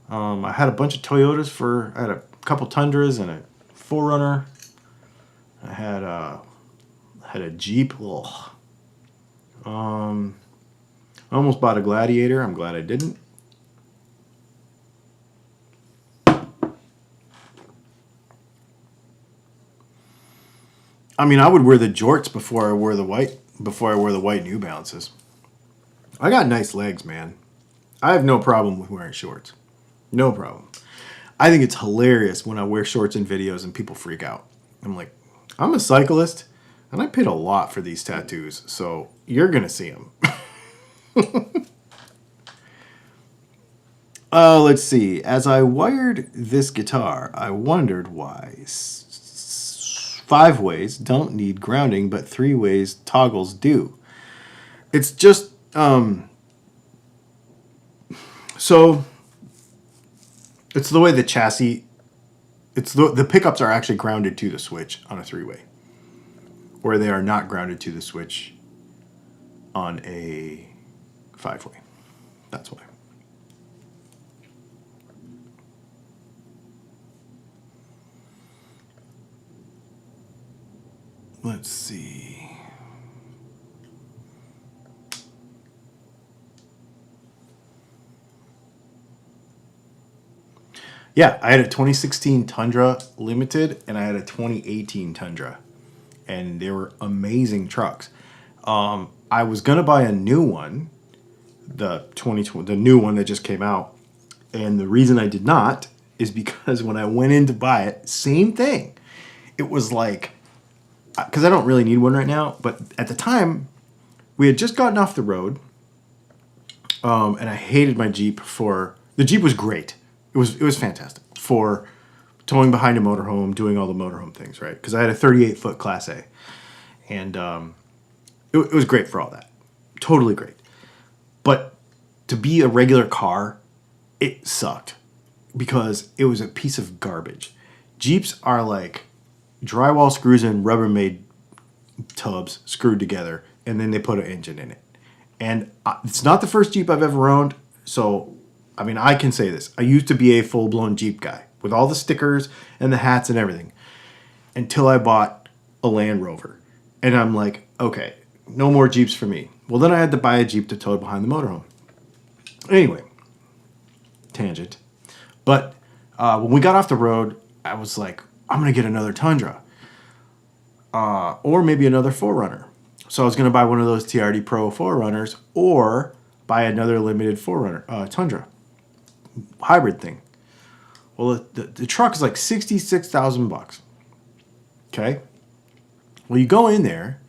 I had a bunch of Toyotas I had a couple Tundras and a 4Runner. I had a Jeep. Ugh. I almost bought a Gladiator. I'm glad I didn't. I mean, I would wear the jorts before I wear the white New Balances. I got nice legs, man. I have no problem with wearing shorts. No problem. I think it's hilarious when I wear shorts in videos and people freak out. I'm like, I'm a cyclist, and I paid a lot for these tattoos, so you're going to see them. Let's see. As I wired this guitar, I wondered why 5-ways don't need grounding, but 3-ways toggles do. It's just, so it's the way the chassis, the pickups are actually grounded to the switch on a 3-way, where they are not grounded to the switch on a 5-way. That's why. let's see. Yeah, I had a 2016 Tundra Limited and I had a 2018 Tundra. And they were amazing trucks. I was going to buy a new one, the new one that just came out. And the reason I did not is because when I went in to buy it, same thing. It was like, because I don't really need one right now, but at the time, we had just gotten off the road. And I hated my Jeep the Jeep was great. It was fantastic for towing behind a motorhome, doing all the motorhome things, right? Because I had a 38-foot Class A. And it was great for all that. Totally great. But to be a regular car, it sucked because it was a piece of garbage. Jeeps are like drywall screws and Rubbermaid tubs screwed together, and then they put an engine in it. And it's not the first Jeep I've ever owned, so, I mean, I can say this. I used to be a full-blown Jeep guy with all the stickers and the hats and everything until I bought a Land Rover. And I'm like, okay, no more Jeeps for me. Well, then I had to buy a Jeep to tow behind the motorhome. Anyway, tangent. But when we got off the road, I was like, I'm going to get another Tundra. Or maybe another 4Runner. So I was going to buy one of those TRD Pro 4Runners or buy another limited 4Runner, Tundra. Hybrid thing. Well, the truck is like $66,000. Okay? Well, you go in there,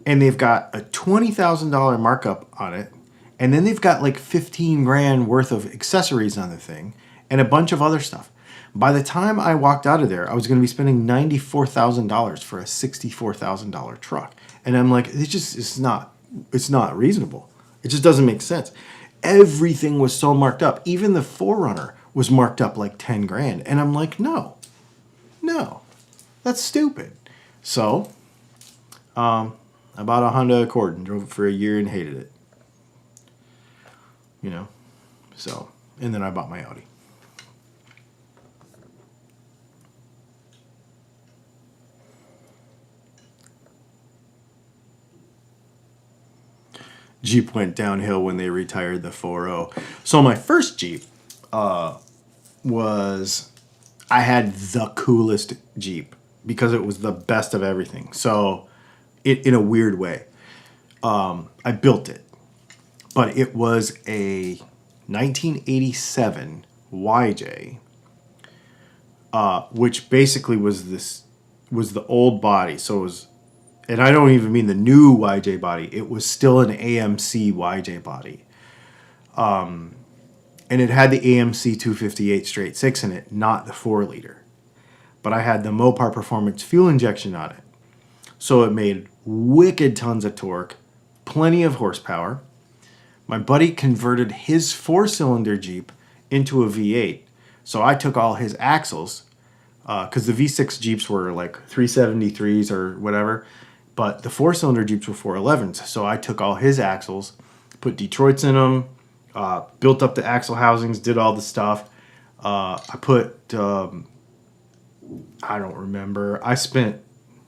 and they've got a $20,000 markup on it, and then they've got like 15 grand worth of accessories on the thing, and a bunch of other stuff. By the time I walked out of there, I was going to be spending $94,000 for a $64,000 truck, and I'm like, it's not reasonable. It just doesn't make sense. Everything was so marked up. Even the 4Runner was marked up like 10 grand, and I'm like, no, that's stupid. So I bought a Honda Accord and drove it for a year and hated it. You know? So, and then I bought my Audi. Jeep went downhill when they retired the 4.0. So my first Jeep was, I had the coolest Jeep because it was the best of everything. So in a weird way, I built it, but it was a 1987 YJ, which basically was the old body. So it was, and I don't even mean the new YJ body. It was still an AMC YJ body. And it had the AMC 258 straight 6 in it, not the 4-liter. But I had the Mopar Performance fuel injection on it. So it made wicked tons of torque, plenty of horsepower. My buddy converted his 4-cylinder Jeep into a V8. So I took all his axles, because the V6 Jeeps were like 373s or whatever. But the 4-cylinder Jeeps were 411s. So I took all his axles, put Detroits in them, built up the axle housings, did all the stuff. I put, I don't remember.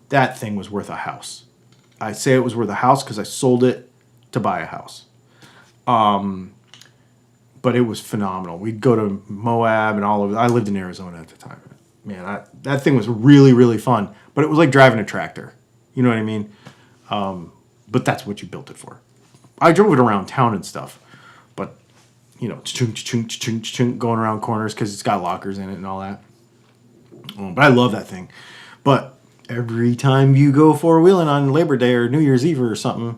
That thing was worth a house. I say it was worth a house because I sold it to buy a house. But it was phenomenal. We'd go to Moab and all over. I lived in Arizona at the time. Man, that thing was really, really fun. But it was like driving a tractor. You know what I mean? But that's what you built it for. I drove it around town and stuff. But, you know, going around corners because it's got lockers in it and all that. But I love that thing. But every time you go four-wheeling on Labor Day or New Year's Eve or something,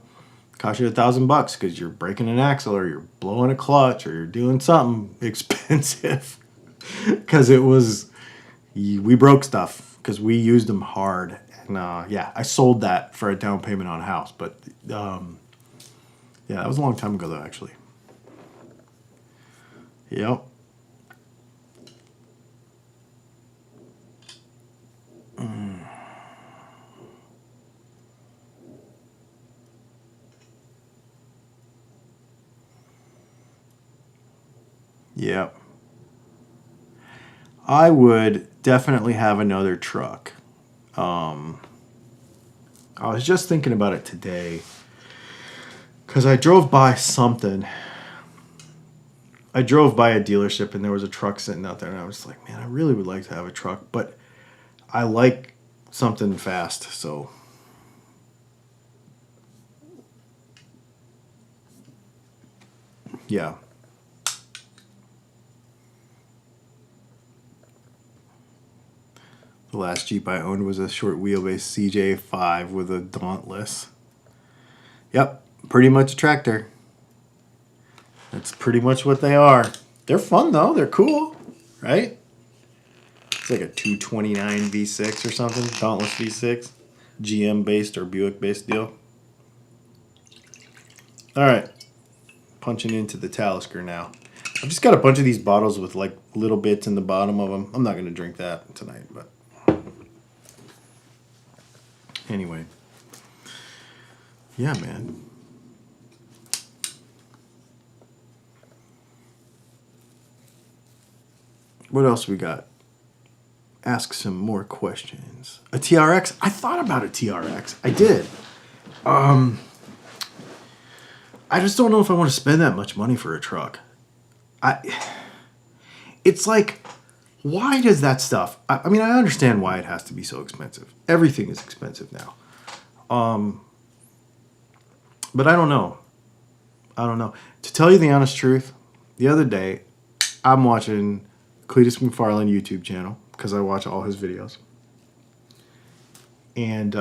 it costs you $1,000 because you're breaking an axle or you're blowing a clutch or you're doing something expensive. Because we broke stuff because we used them hard. And yeah, I sold that for a down payment on a house. But yeah, that was a long time ago though, actually. Yep. Yep. I would definitely have another truck. I was just thinking about it today because I drove by something. I drove by a dealership and there was a truck sitting out there, and I was like, man, I really would like to have a truck, but I like something fast, so. Yeah. The last Jeep I owned was a short wheelbase CJ5 with a Dauntless. Yep, pretty much a tractor. That's pretty much what they are. They're fun though. They're cool, right? It's like a 229 V6 or something. Dauntless V6. GM based or Buick based deal. All right. Punching into the Talisker now. I've just got a bunch of these bottles with like little bits in the bottom of them. I'm not going to drink that tonight, but anyway. Yeah, man. What else we got? Ask some more questions. A TRX? I thought about a TRX. I did. I just don't know if I want to spend that much money for a truck. It's like, why does that stuff... I mean, I understand why it has to be so expensive. Everything is expensive now. But I don't know. To tell you the honest truth, the other day, I'm watching Cletus McFarlane YouTube channel, because I watch all his videos. And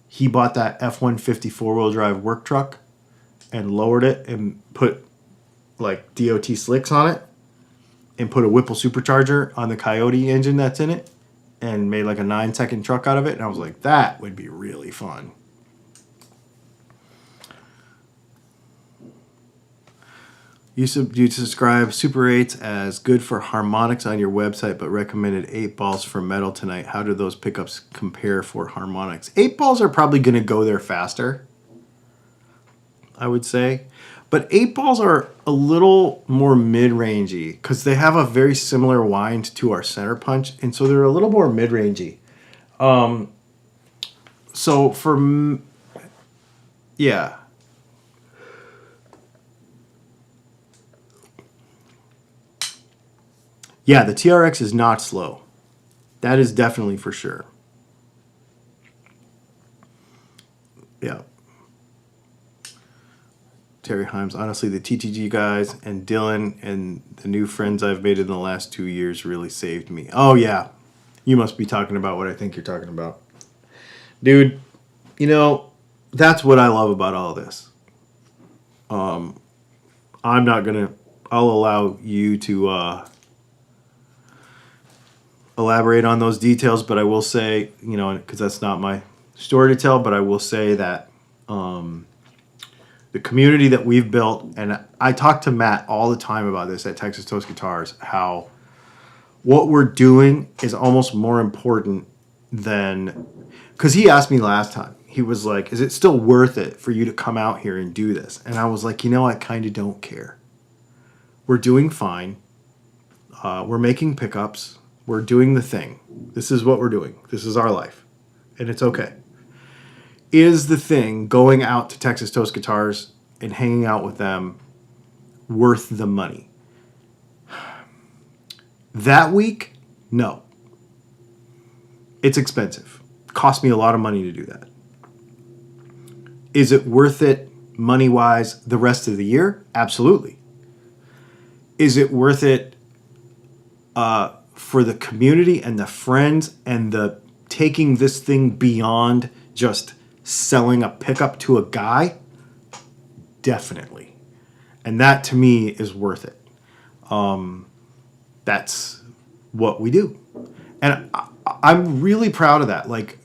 he bought that F-150 four-wheel drive work truck and lowered it and put like DOT slicks on it and put a Whipple supercharger on the Coyote engine that's in it and made like a 9-second truck out of it. And I was like, that would be really fun. You describe Super 8s as good for harmonics on your website, but recommended 8 balls for metal tonight. How do those pickups compare for harmonics? 8 balls are probably going to go there faster, I would say. But 8 balls are a little more mid-rangey because they have a very similar wind to our center punch, and so they're a little more mid-rangey. So for... Yeah. Yeah, the TRX is not slow. That is definitely for sure. Yeah. Terry Himes, honestly, the TTG guys and Dylan and the new friends I've made in the last 2 years really saved me. Oh, yeah. You must be talking about what I think you're talking about. Dude, you know, that's what I love about all this. I'm not going to... I'll allow you to... elaborate on those details, but I will say, you know, because that's not my story to tell, but I will say that the community that we've built, and I talk to Matt all the time about this at Texas Toast Guitars, how what we're doing is almost more important than, because he asked me last time, he was like, is it still worth it for you to come out here and do this? And I was like, you know, I kind of don't care. We're doing fine. We're making pickups. We're doing the thing. This is what we're doing. This is our life. And it's okay. Is the thing going out to Texas Toast Guitars and hanging out with them worth the money? That week, no. It's expensive. Cost me a lot of money to do that. Is it worth it money-wise the rest of the year? Absolutely. Is it worth it for the community and the friends and the taking this thing beyond just selling a pickup to a guy? Definitely. And that to me is worth it. That's what we do. And I'm really proud of that. Like,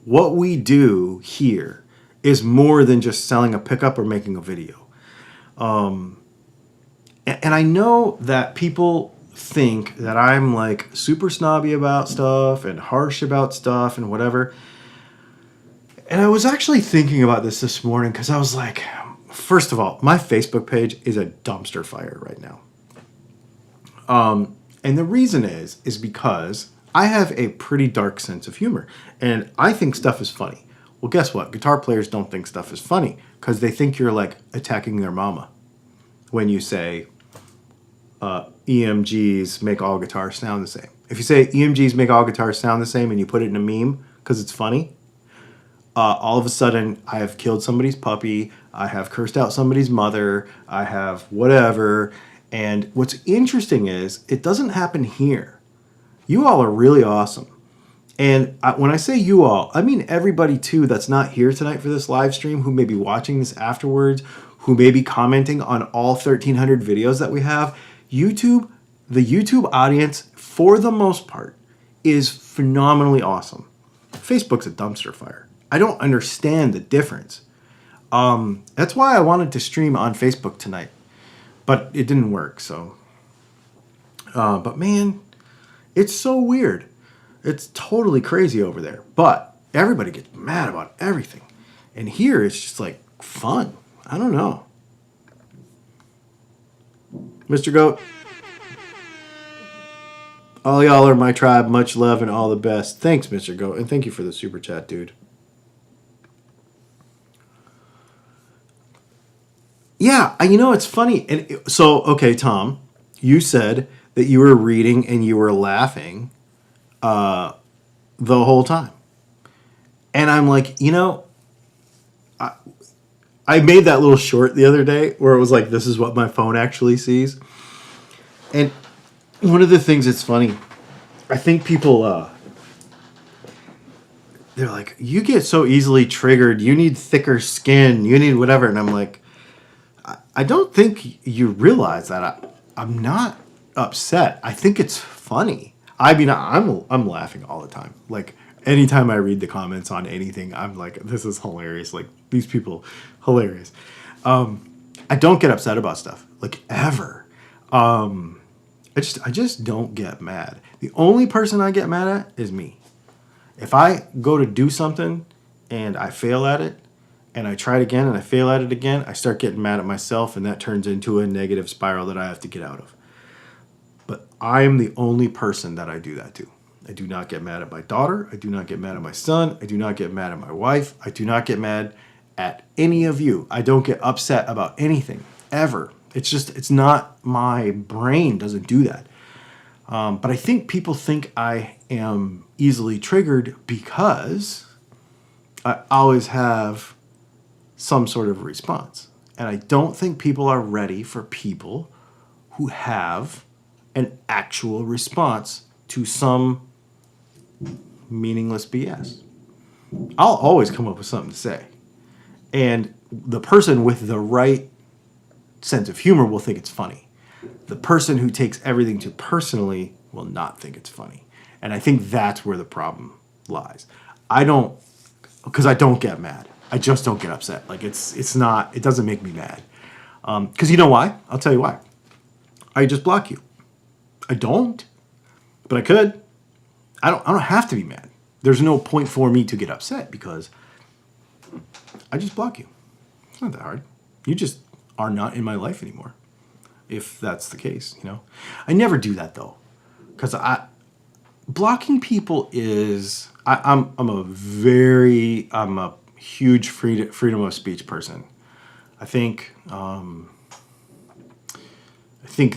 what we do here is more than just selling a pickup or making a video. And I know that people think that I'm like super snobby about stuff and harsh about stuff and whatever. And I was actually thinking about this morning because I was like, first of all, my Facebook page is a dumpster fire right now. And the reason is because I have a pretty dark sense of humor, and I think stuff is funny. Well, guess what? Guitar players don't think stuff is funny because they think you're like attacking their mama when you say EMGs make all guitars sound the same. If you say EMGs make all guitars sound the same and you put it in a meme because it's funny, all of a sudden I have killed somebody's puppy, I have cursed out somebody's mother, I have whatever. And what's interesting is it doesn't happen here. You all are really awesome. And when I say you all, I mean everybody too that's not here tonight for this live stream, who may be watching this afterwards, who may be commenting on all 1,300 videos that we have. YouTube, the YouTube audience, for the most part, is phenomenally awesome. Facebook's a dumpster fire. I don't understand the difference. That's why I wanted to stream on Facebook tonight, but it didn't work. So, but man, it's so weird. It's totally crazy over there. But everybody gets mad about everything, and here it's just like fun. I don't know. Mr. Goat. All y'all are my tribe. Much love and all the best. Thanks, Mr. Goat. And thank you for the super chat, dude. Yeah, you know, it's funny. And so, okay, Tom, you said that you were reading and you were laughing the whole time. And I'm like, you know, I made that little short the other day where it was like, this is what my phone actually sees. And one of the things that's funny, I think people, they're like, you get so easily triggered. You need thicker skin. You need whatever. And I'm like, I don't think you realize that I'm not upset. I think it's funny. I mean, I'm laughing all the time. Like, anytime I read the comments on anything, I'm like, this is hilarious. Like, these people, hilarious. I don't get upset about stuff, like, ever. I just don't get mad. The only person I get mad at is me. If I go to do something and I fail at it, and I try it again and I fail at it again, I start getting mad at myself, and that turns into a negative spiral that I have to get out of. But I'm the only person that I do that to. I do not get mad at my daughter. I do not get mad at my son. I do not get mad at my wife. I do not get mad at any of you. I don't get upset about anything, ever. It's not, my brain doesn't do that. But I think people think I am easily triggered because I always have some sort of response. And I don't think people are ready for people who have an actual response to some meaningless BS. I'll always come up with something to say. And the person with the right sense of humor will think it's funny. The person who takes everything too personally will not think it's funny. And I think that's where the problem lies. Because I don't get mad. I just don't get upset. Like, it doesn't make me mad. Because you know why? I'll tell you why. I just block you. I don't, but I could. I don't have to be mad. There's no point for me to get upset because I just block you. It's not that hard. You just are not in my life anymore. If that's the case, you know. I never do that though, because blocking people is I'm a huge freedom of speech person. I think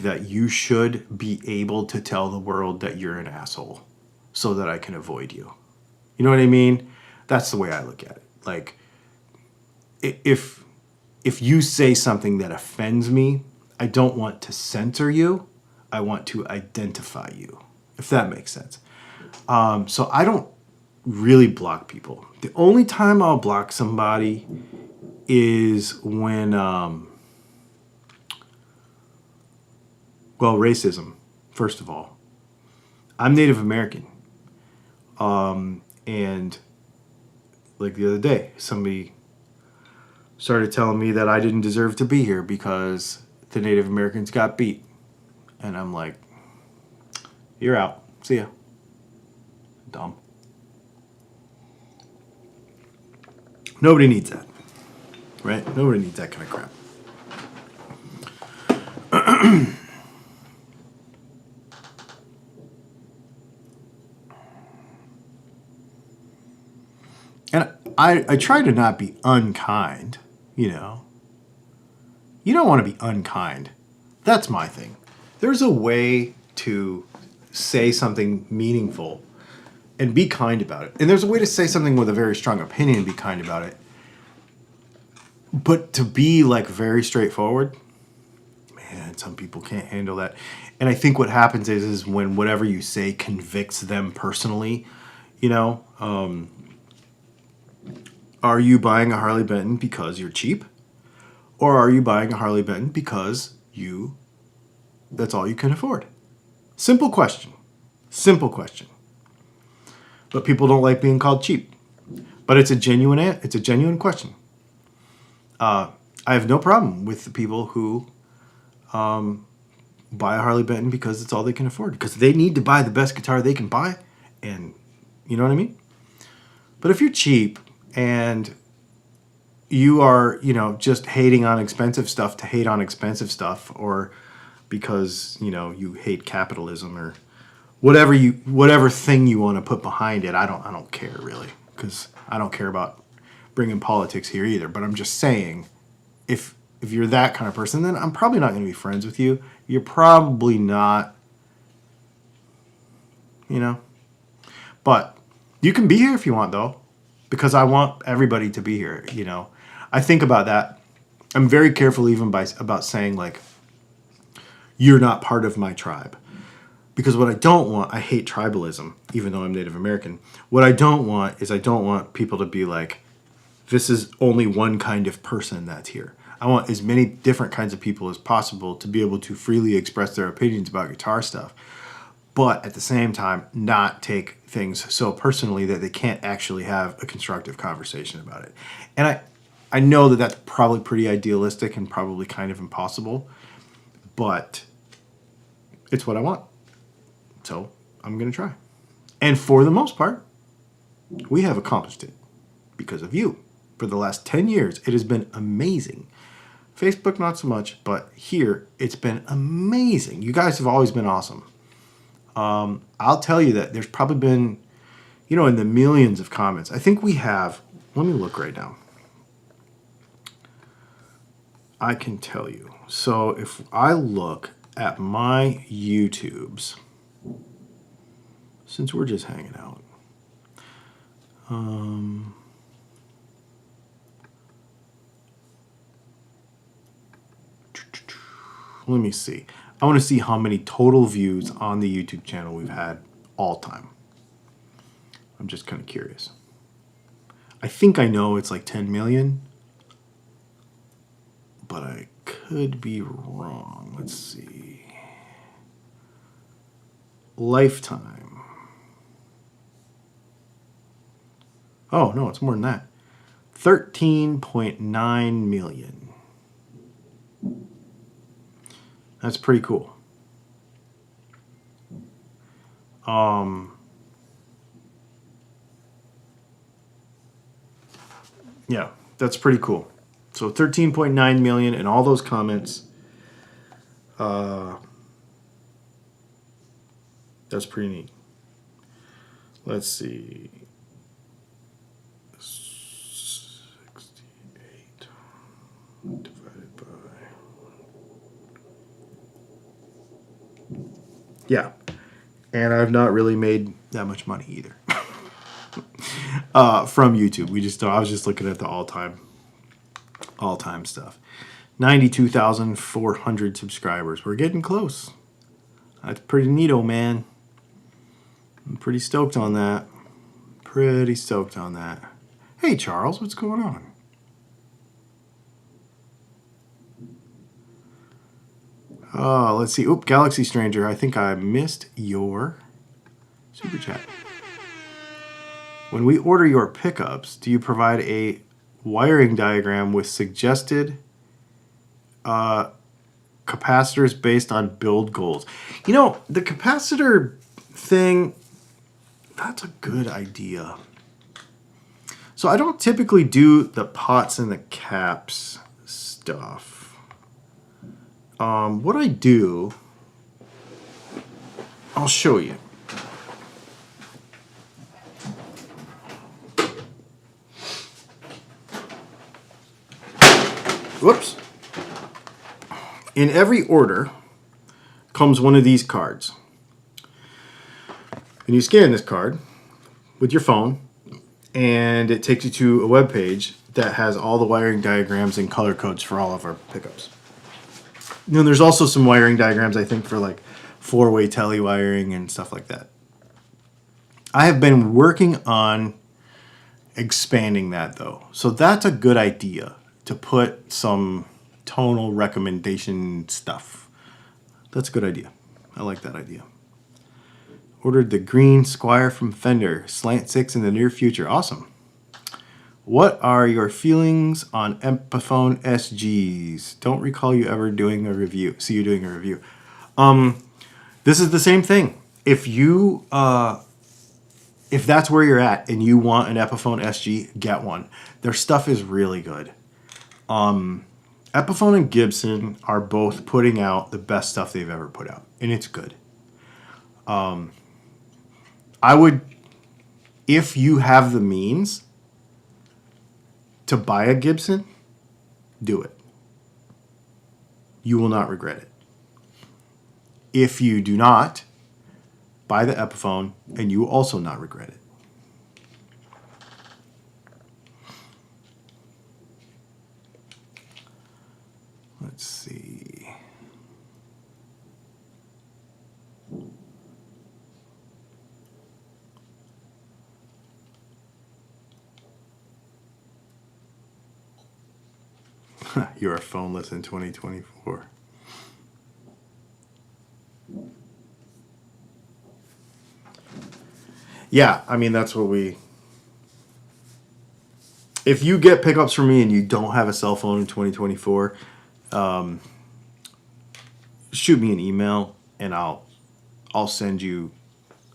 that you should be able to tell the world that you're an asshole so that I can avoid you. You know what I mean? That's the way I look at it. Like, if you say something that offends me, I don't want to censor you. I want to identify you, if that makes sense. So I don't really block people. The only time I'll block somebody is when, racism, first of all. I'm Native American. And like the other day, somebody started telling me that I didn't deserve to be here because the Native Americans got beat. And I'm like, you're out. See ya. Dumb. Nobody needs that. Right? Nobody needs that kind of crap. And I try to not be unkind, you know. You don't want to be unkind. That's my thing. There's a way to say something meaningful and be kind about it. And there's a way to say something with a very strong opinion and be kind about it. But to be like very straightforward, man, some people can't handle that. And I think what happens is when whatever you say convicts them personally, you know, are you buying a Harley Benton because you're cheap? Or are you buying a Harley Benton because that's all you can afford? Simple question. Simple question. But people don't like being called cheap. But it's a genuine question. I have no problem with the people who buy a Harley Benton because it's all they can afford. Because they need to buy the best guitar they can buy. And you know what I mean? But if you're cheap and you are, you know, just hating on expensive stuff to hate on expensive stuff, or because, you know, you hate capitalism or whatever thing you want to put behind it, I don't care really, because I don't care about bringing politics here either. But I'm just saying, if you're that kind of person, then I'm probably not going to be friends with you. You're probably not, you know. But you can be here if you want, though, because I want everybody to be here, you know. I think about that. I'm very careful even about saying, like, you're not part of my tribe. Because what I don't want, I hate tribalism, even though I'm Native American. What I don't want is I don't want people to be like, this is only one kind of person that's here. I want as many different kinds of people as possible to be able to freely express their opinions about guitar stuff. But at the same time, not take things so personally that they can't actually have a constructive conversation about it. And I know that that's probably pretty idealistic and probably kind of impossible, but it's what I want. So I'm going to try. And for the most part, we have accomplished it because of you. For the last 10 years, it has been amazing. Facebook, not so much, but here, it's been amazing. You guys have always been awesome. I'll tell you that there's probably been, you know, in the millions of comments. I think we have, let me look right now. I can tell you. So if I look at my YouTubes, since we're just hanging out, let me see. I want to see how many total views on the YouTube channel we've had all time. I'm just kind of curious. I think I know it's like 10 million, but I could be wrong. Let's see. Lifetime. Oh, no, it's more than that. 13.9 million. That's pretty cool. Yeah, that's pretty cool. So 13.9 million and all those comments. That's pretty neat. Let's see. 68 divided by... Yeah. And I've not really made that much money either. From YouTube. I was just looking at the all-time stuff. 92,400 subscribers. We're getting close. That's pretty neato, man. I'm pretty stoked on that. Hey, Charles, what's going on? Let's see. Oop, Galaxy Stranger. I think I missed your super chat. When we order your pickups, do you provide a wiring diagram with suggested capacitors based on build goals? You know, the capacitor thing, that's a good idea. So I don't typically do the pots and the caps stuff. What I do, I'll show you. whoops. In every order comes one of these cards. And you scan this card with your phone, and it takes you to a web page that has all the wiring diagrams and color codes for all of our pickups. And there's also some wiring diagrams, I think, for like 4-way tele wiring and stuff like that. I have been working on expanding that, though. So that's a good idea, to put some tonal recommendation stuff. That's a good idea. I like that idea. Ordered the green Squire from Fender, slant 6 in the near future. Awesome. What are your feelings on Epiphone SGs? Don't recall you ever doing a review. See you doing a review. This is the same thing. If you if that's where you're at and you want an Epiphone SG, get one. Their stuff is really good. Epiphone and Gibson are both putting out the best stuff they've ever put out, and it's good. I would, if you have the means to buy a Gibson, do it. You will not regret it. If you do not, buy the Epiphone, and you will also not regret it. Let's see. You are phoneless in 2024. Yeah, I mean, that's what we... If you get pickups from me and you don't have a cell phone in 2024, shoot me an email and I'll send you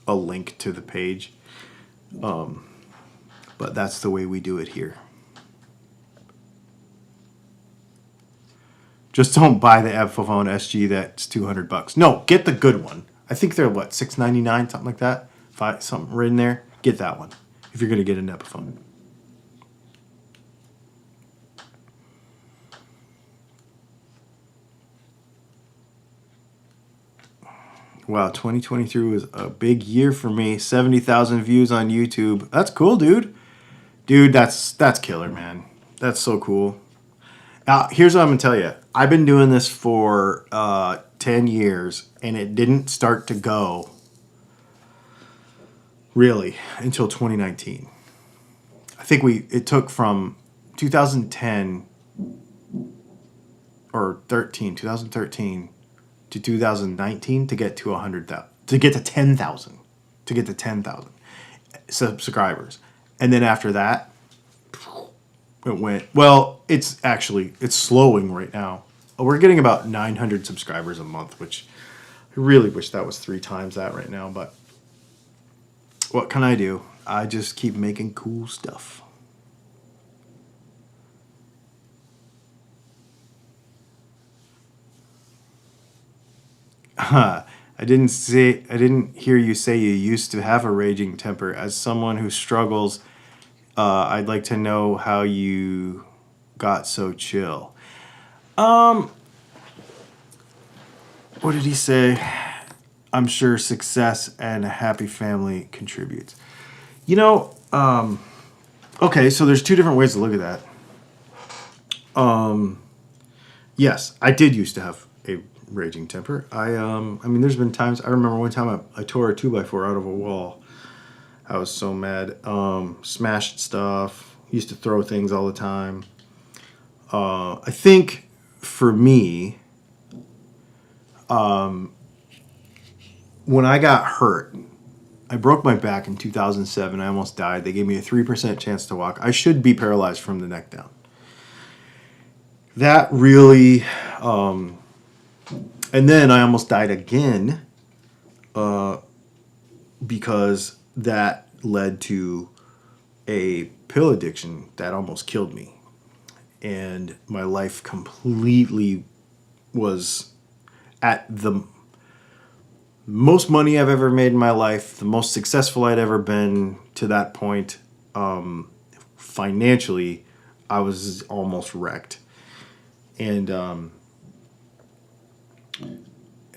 a link to the page. But that's the way we do it here. Just don't buy the Epiphone SG that's $200. No, get the good one. I think they're what, $699, something like that. Something right in there. Get that one if you're gonna get an Epiphone. Wow, 2023 was a big year for me. 70,000 views on YouTube. That's cool, dude. Dude, that's killer, man. That's so cool. Here's what I'm gonna tell you. I've been doing this for 10 years, and it didn't start to go really until 2019. I think it took from 2010 or 2013 to 2019 to get to 100,000, to get to 10,000, to get to 10,000 subscribers. And then after that, it went, well, it's slowing right now. We're getting about 900 subscribers a month, which I really wish that was 3 times that right now, but what can I do? I just keep making cool stuff. I didn't hear you say you used to have a raging temper. As someone who struggles, I'd like to know how you got so chill. What did he say? I'm sure success and a happy family contributes. You know, okay, so there's 2 different ways to look at that. Yes, I did used to have a raging temper. I mean, there's been times, I remember one time I tore a 2x4 out of a wall. I was so mad. Smashed stuff. Used to throw things all the time. I think for me, when I got hurt, I broke my back in 2007. I almost died. They gave me a 3% chance to walk. I should be paralyzed from the neck down. That really, and then I almost died again, because that led to a pill addiction that almost killed me. And my life completely was at the most money I've ever made in my life, the most successful I'd ever been to that point. Financially, I was almost wrecked. And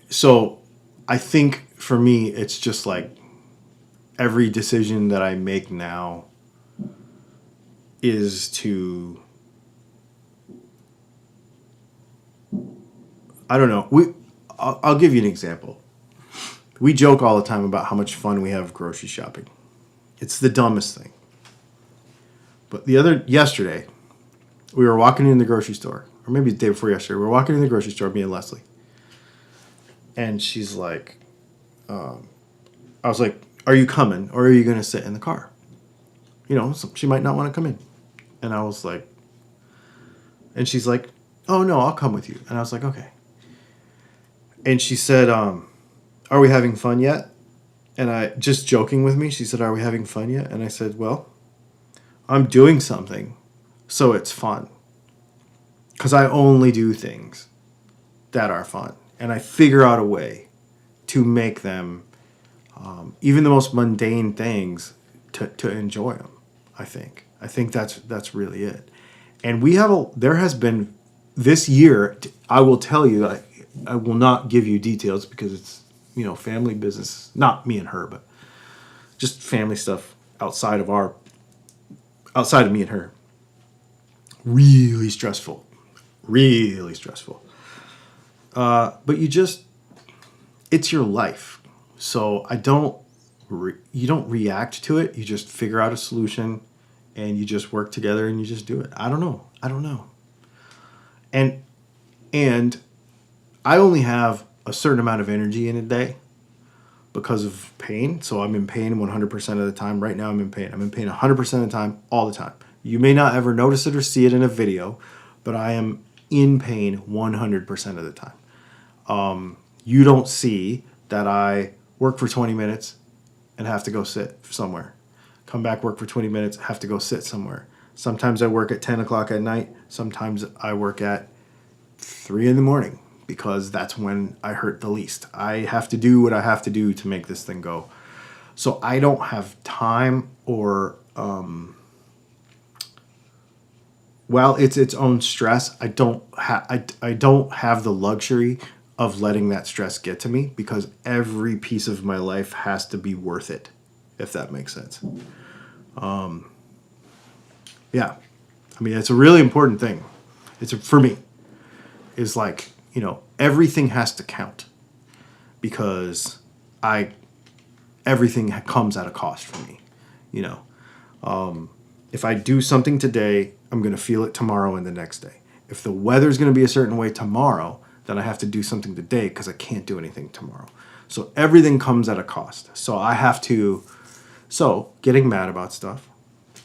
so I think for me, it's just like every decision that I make now is to, I don't know. I'll give you an example. We joke all the time about how much fun we have grocery shopping. It's the dumbest thing. But yesterday, we were walking in the grocery store, or maybe the day before yesterday, we were walking in the grocery store, me and Leslie. And she's like, I was like, are you coming or are you going to sit in the car? You know, she might not want to come in. And I was like, and she's like, oh no, I'll come with you. And I was like, okay. And she said, are we having fun yet? And I, just joking with me, she said, are we having fun yet? And I said, well, I'm doing something, so it's fun. Because I only do things that are fun. And I figure out a way to make them, even the most mundane things, to enjoy them, I think. I think that's really it. And there has been, this year, I will tell you, I will not give you details because it's, family business. Not me and her, but just family stuff outside of me and her. Really stressful. Really stressful. But it's your life. So you don't react to it. You just figure out a solution and you just work together and you just do it. I don't know. And I only have a certain amount of energy in a day because of pain. So I'm in pain 100% of the time. Right now I'm in pain. I'm in pain 100% of the time, all the time. You may not ever notice it or see it in a video, but I am in pain 100% of the time. You don't see that I work for 20 minutes and have to go sit somewhere. Come back, work for 20 minutes, have to go sit somewhere. Sometimes I work at 10 o'clock at night. Sometimes I work at 3 in the morning because that's when I hurt the least. I have to do what I have to do to make this thing go. So I don't have time or, while it's its own stress, I don't have the luxury of letting that stress get to me because every piece of my life has to be worth it, if that makes sense. Yeah. I mean, it's a really important thing. For me, is like, everything has to count because everything comes at a cost for me, if I do something today, I'm going to feel it tomorrow and the next day. If the weather's going to be a certain way tomorrow, then I have to do something today because I can't do anything tomorrow. So everything comes at a cost. So getting mad about stuff,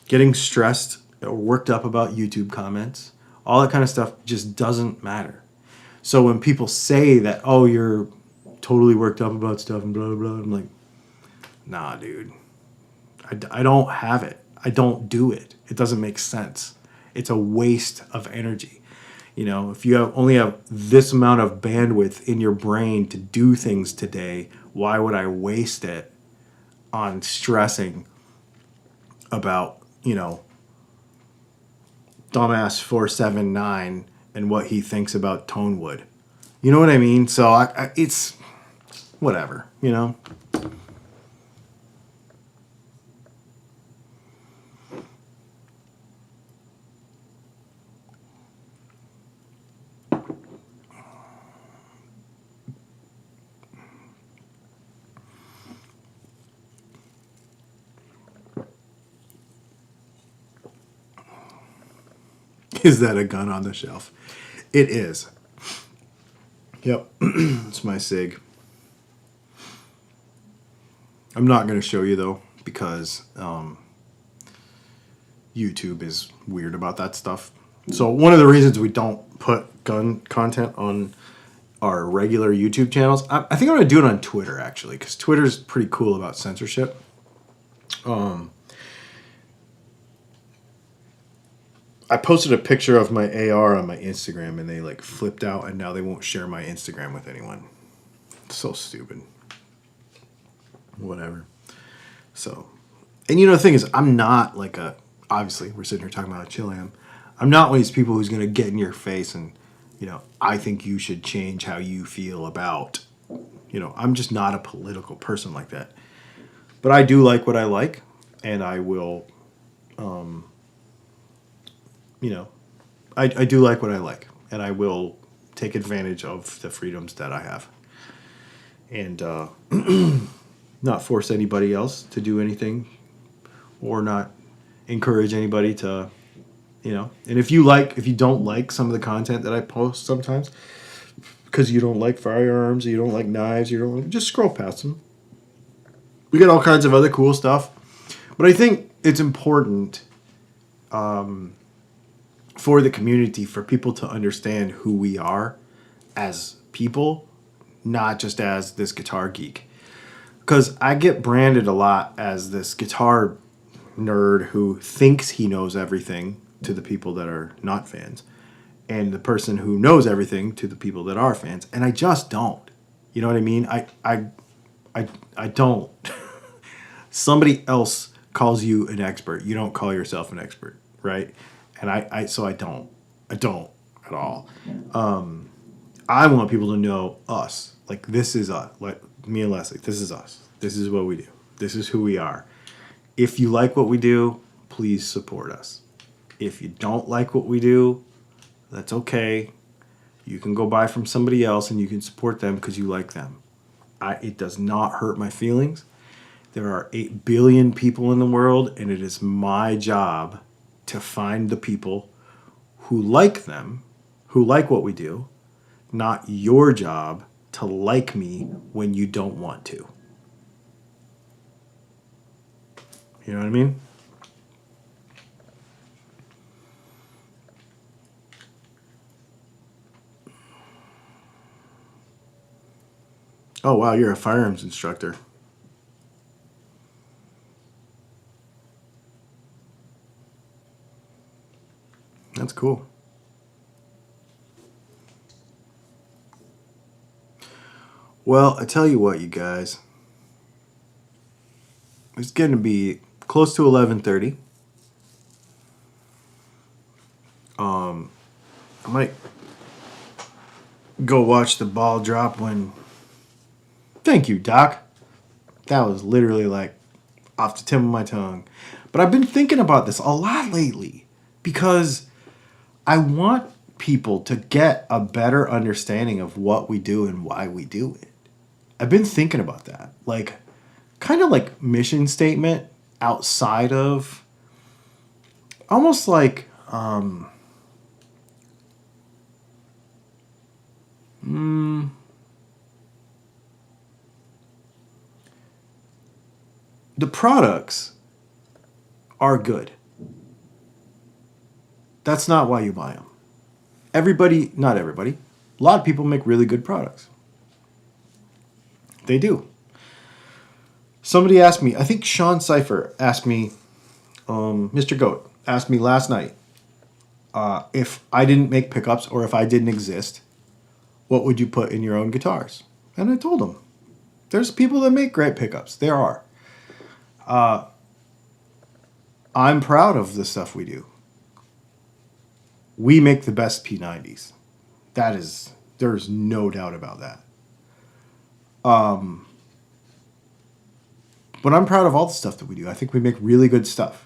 getting stressed or worked up about YouTube comments, all that kind of stuff just doesn't matter. So when people say that, oh, you're totally worked up about stuff and blah, blah, blah, I'm like, nah, dude. I don't have it. I don't do it. It doesn't make sense. It's a waste of energy. If you only have this amount of bandwidth in your brain to do things today, why would I waste it on stressing about, dumbass 479 and what he thinks about Tonewood? You know what I mean? So it's whatever, Is that a gun on the shelf? It is. Yep. It's my SIG. I'm not going to show you, though, because YouTube is weird about that stuff. So one of the reasons we don't put gun content on our regular YouTube channels, I think I'm going to do it on Twitter, actually, because Twitter's pretty cool about censorship. I posted a picture of my AR on my Instagram and they flipped out and now they won't share my Instagram with anyone. It's so stupid. Whatever. So, and the thing is, I'm not obviously we're sitting here talking about how chill I am. I'm not one of these people who's going to get in your face and I think you should change how you feel about, I'm just not a political person like that. But I do like what I like, and I will, I do like what I like, and I will take advantage of the freedoms that I have. And not force anybody else to do anything, or not encourage anybody to, And if you don't like some of the content that I post sometimes, because you don't like firearms, or you don't like knives, just scroll past them. We got all kinds of other cool stuff. But I think it's important for the community, for people to understand who we are as people, not just as this guitar geek. Because I get branded a lot as this guitar nerd who thinks he knows everything to the people that are not fans, and the person who knows everything to the people that are fans. And I just don't. You know what I mean? I don't. Somebody else calls you an expert. You don't call yourself an expert, right? And I don't at all. I want people to know us. Like, this is us. Like me and Leslie, this is us. This is what we do. This is who we are. If you like what we do, please support us. If you don't like what we do, that's okay. You can go buy from somebody else and you can support them because you like them. It does not hurt my feelings. There are 8 billion people in the world, and it is my job to find the people who like them, who like what we do, not your job to like me when you don't want to. You know what I mean? Oh, wow, you're a firearms instructor. That's cool. Well, I tell you what, you guys. It's going to be close to 11:30. I might go watch the ball drop when... Thank you, Doc. That was literally like off the tip of my tongue. But I've been thinking about this a lot lately because I want people to get a better understanding of what we do and why we do it. I've been thinking about that. Like, kind of like mission statement outside of... Almost like... the products are good. That's not why you buy them. Not everybody, a lot of people make really good products. They do. Somebody asked me, I think Sean Cipher asked me, Mr. Goat asked me last night, if I didn't make pickups or if I didn't exist, what would you put in your own guitars? And I told him, there's people that make great pickups. There are. I'm proud of the stuff we do. We make the best P90s. There's no doubt about that. But I'm proud of all the stuff that we do. I think we make really good stuff.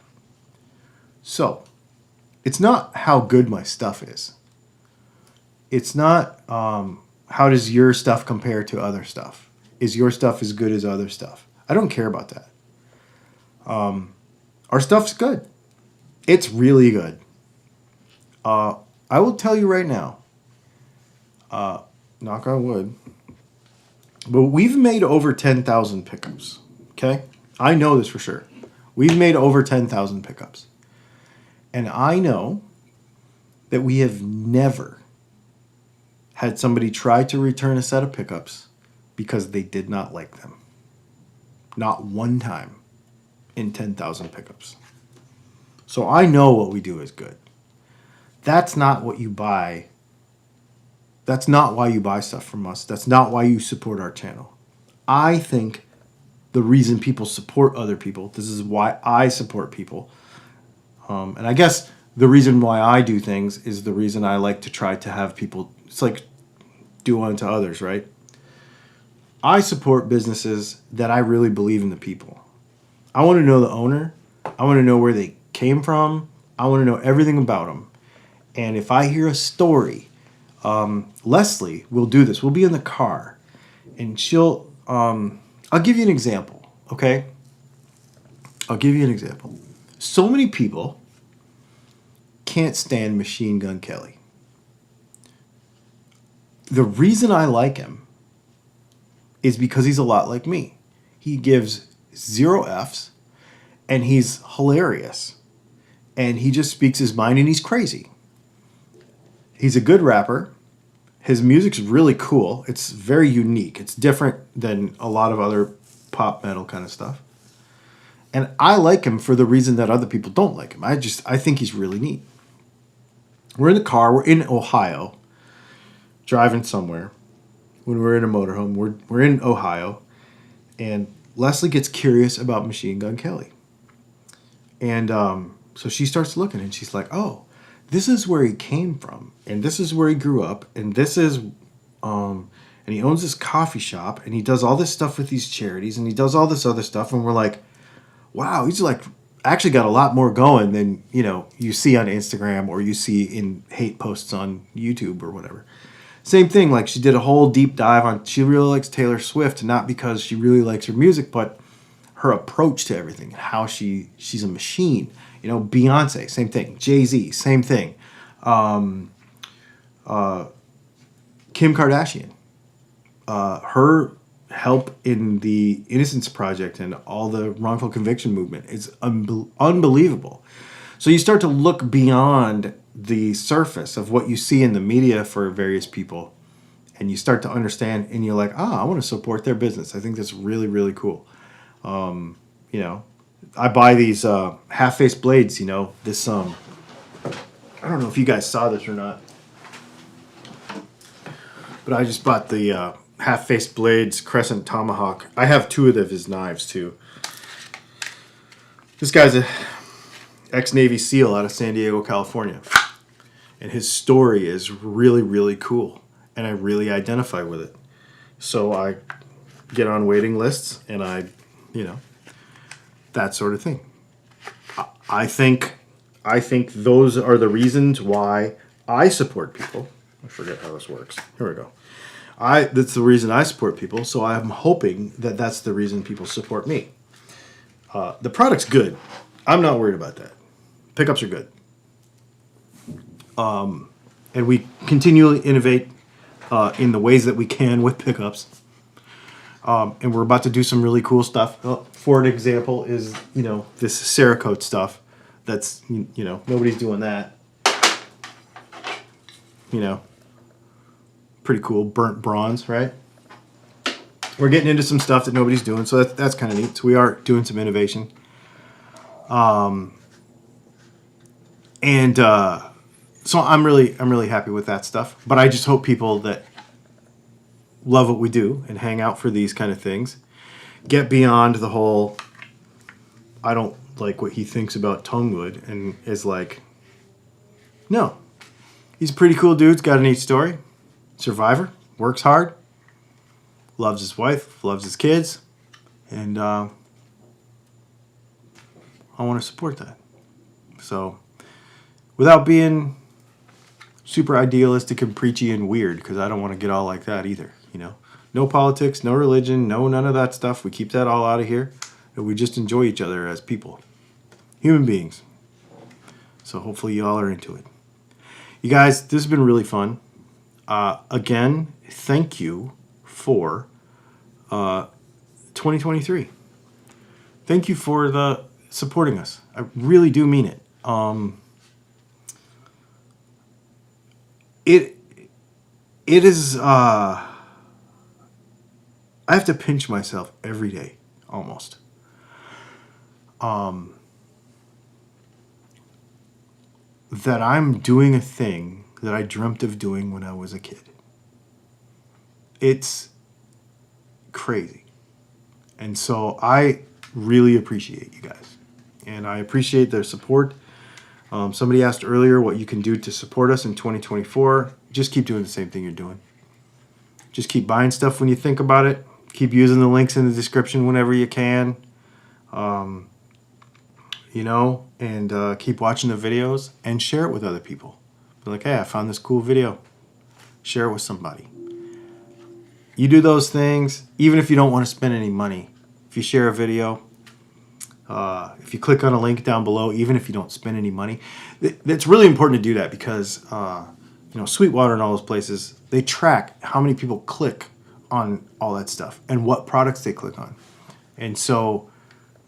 So, it's not how good my stuff is. It's not how does your stuff compare to other stuff. Is your stuff as good as other stuff? I don't care about that. Our stuff's good. It's really good. I will tell you right now, knock on wood, but we've made over 10,000 pickups. Okay? I know this for sure. We've made over 10,000 pickups. And I know that we have never had somebody try to return a set of pickups because they did not like them. Not one time in 10,000 pickups. So I know what we do is good. That's not what you buy. That's not why you buy stuff from us. That's not why you support our channel. I think the reason people support other people, this is why I support people. And I guess the reason why I do things is the reason I like to try to have people, it's like do unto others, right? I support businesses that I really believe in the people. I want to know the owner. I want to know where they came from. I want to know everything about them. And if I hear a story, Leslie will do this. We'll be in the car and she'll, I'll give you an example, okay? I'll give you an example. So many people can't stand Machine Gun Kelly. The reason I like him is because he's a lot like me. He gives 0 Fs and he's hilarious. And he just speaks his mind and he's crazy. He's a good rapper. His music's really cool. It's very unique. It's different than a lot of other pop metal kind of stuff. And I like him for the reason that other people don't like him. I think he's really neat. We're in the car. We're in Ohio, driving somewhere. When we're in a motorhome, we're in Ohio, and Leslie gets curious about Machine Gun Kelly. And so she starts looking, and she's like, "Oh, this is where he came from, and this is where he grew up, and this is, and he owns this coffee shop, and he does all this stuff with these charities, and he does all this other stuff." And we're like, "Wow, he's like actually got a lot more going than you see on Instagram or you see in hate posts on YouTube or whatever." Same thing, like she did a whole deep dive on, she really likes Taylor Swift, not because she really likes her music, but her approach to everything, how she's a machine. Beyonce, same thing. Jay-Z, same thing. Kim Kardashian, her help in the Innocence Project and all the wrongful conviction movement is unbelievable. So you start to look beyond the surface of what you see in the media for various people, and you start to understand, and you're like, I want to support their business. I think that's really, really cool. I buy these half-faced blades, this, I don't know if you guys saw this or not, but I just bought the half-faced blades Crescent Tomahawk. I have 2 of his knives, too. This guy's a ex-Navy SEAL out of San Diego, California. And his story is really, really cool. And I really identify with it. So I get on waiting lists and that sort of thing. I think those are the reasons why I support people. I forget how this works. Here we go. That's the reason I support people. So I'm hoping that that's the reason people support me. The product's good. I'm not worried about that. Pickups are good. And we continually innovate in the ways that we can with pickups. And we're about to do some really cool stuff. For an example is, this Cerakote stuff. That's, nobody's doing that. Pretty cool. Burnt bronze, right? We're getting into some stuff that nobody's doing, so that's kind of neat. So we are doing some innovation. So I'm really happy with that stuff. But I just hope people that love what we do and hang out for these kind of things get beyond the whole, I don't like what he thinks about Tonguewood, and is like, no, he's a pretty cool dude. He's got a neat story. Survivor, works hard, loves his wife, loves his kids, and I want to support that. So without being super idealistic and preachy and weird, because I don't want to get all like that either, No politics, no religion, none of that stuff. We keep that all out of here, and we just enjoy each other as people, human beings. So hopefully you all are into it. You guys, this has been really fun. Again, thank you for 2023. Thank you for the supporting us. I really do mean it. It is, I have to pinch myself every day, almost. That I'm doing a thing that I dreamt of doing when I was a kid. It's crazy. And so I really appreciate you guys. And I appreciate their support. Somebody asked earlier what you can do to support us in 2024. Just keep doing the same thing you're doing. Just keep buying stuff when you think about it. Keep using the links in the description whenever you can. And keep watching the videos and share it with other people. Be like, hey, I found this cool video. Share it with somebody. You do those things, even if you don't want to spend any money. If you share a video, if you click on a link down below, even if you don't spend any money, it's really important to do that because, Sweetwater and all those places, they track how many people click on all that stuff and what products they click on. And so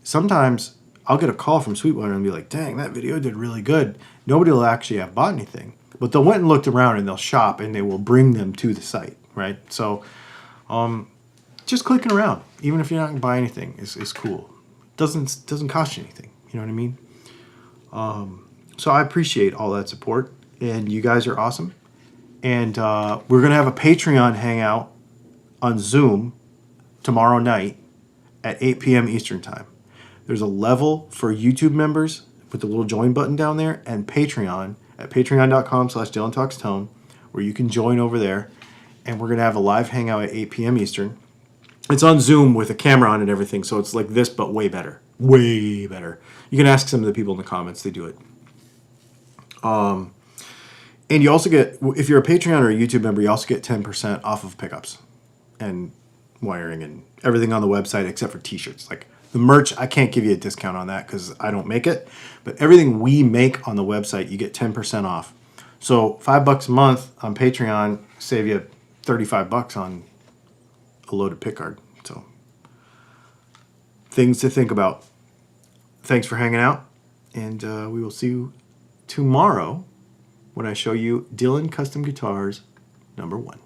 sometimes I'll get a call from Sweetwater and be like, dang, that video did really good. Nobody will actually have bought anything, but they'll went and looked around and they'll shop and they will bring them to the site, right? So just clicking around, even if you're not going to buy anything, is cool. Doesn't cost you anything. You know what I mean? So I appreciate all that support, and you guys are awesome. And we're going to have a Patreon hangout on Zoom tomorrow night at 8 p.m. Eastern Time. There's a level for YouTube members with the little join button down there, and Patreon at patreon.com/DylanTalksTone, where you can join over there. And we're going to have a live hangout at 8 p.m. Eastern. It's on Zoom with a camera on and everything, so it's like this, but way better. Way better. You can ask some of the people in the comments. They do it. And you also get, if you're a Patreon or a YouTube member, you also get 10% off of pickups and wiring and everything on the website except for t-shirts. Like the merch, I can't give you a discount on that because I don't make it. But everything we make on the website, you get 10% off. So $5 a month on Patreon save you $35 on a loaded pickguard. So things to think about. Thanks for hanging out, and we will see you tomorrow when I show you Dylan Custom Guitars #1.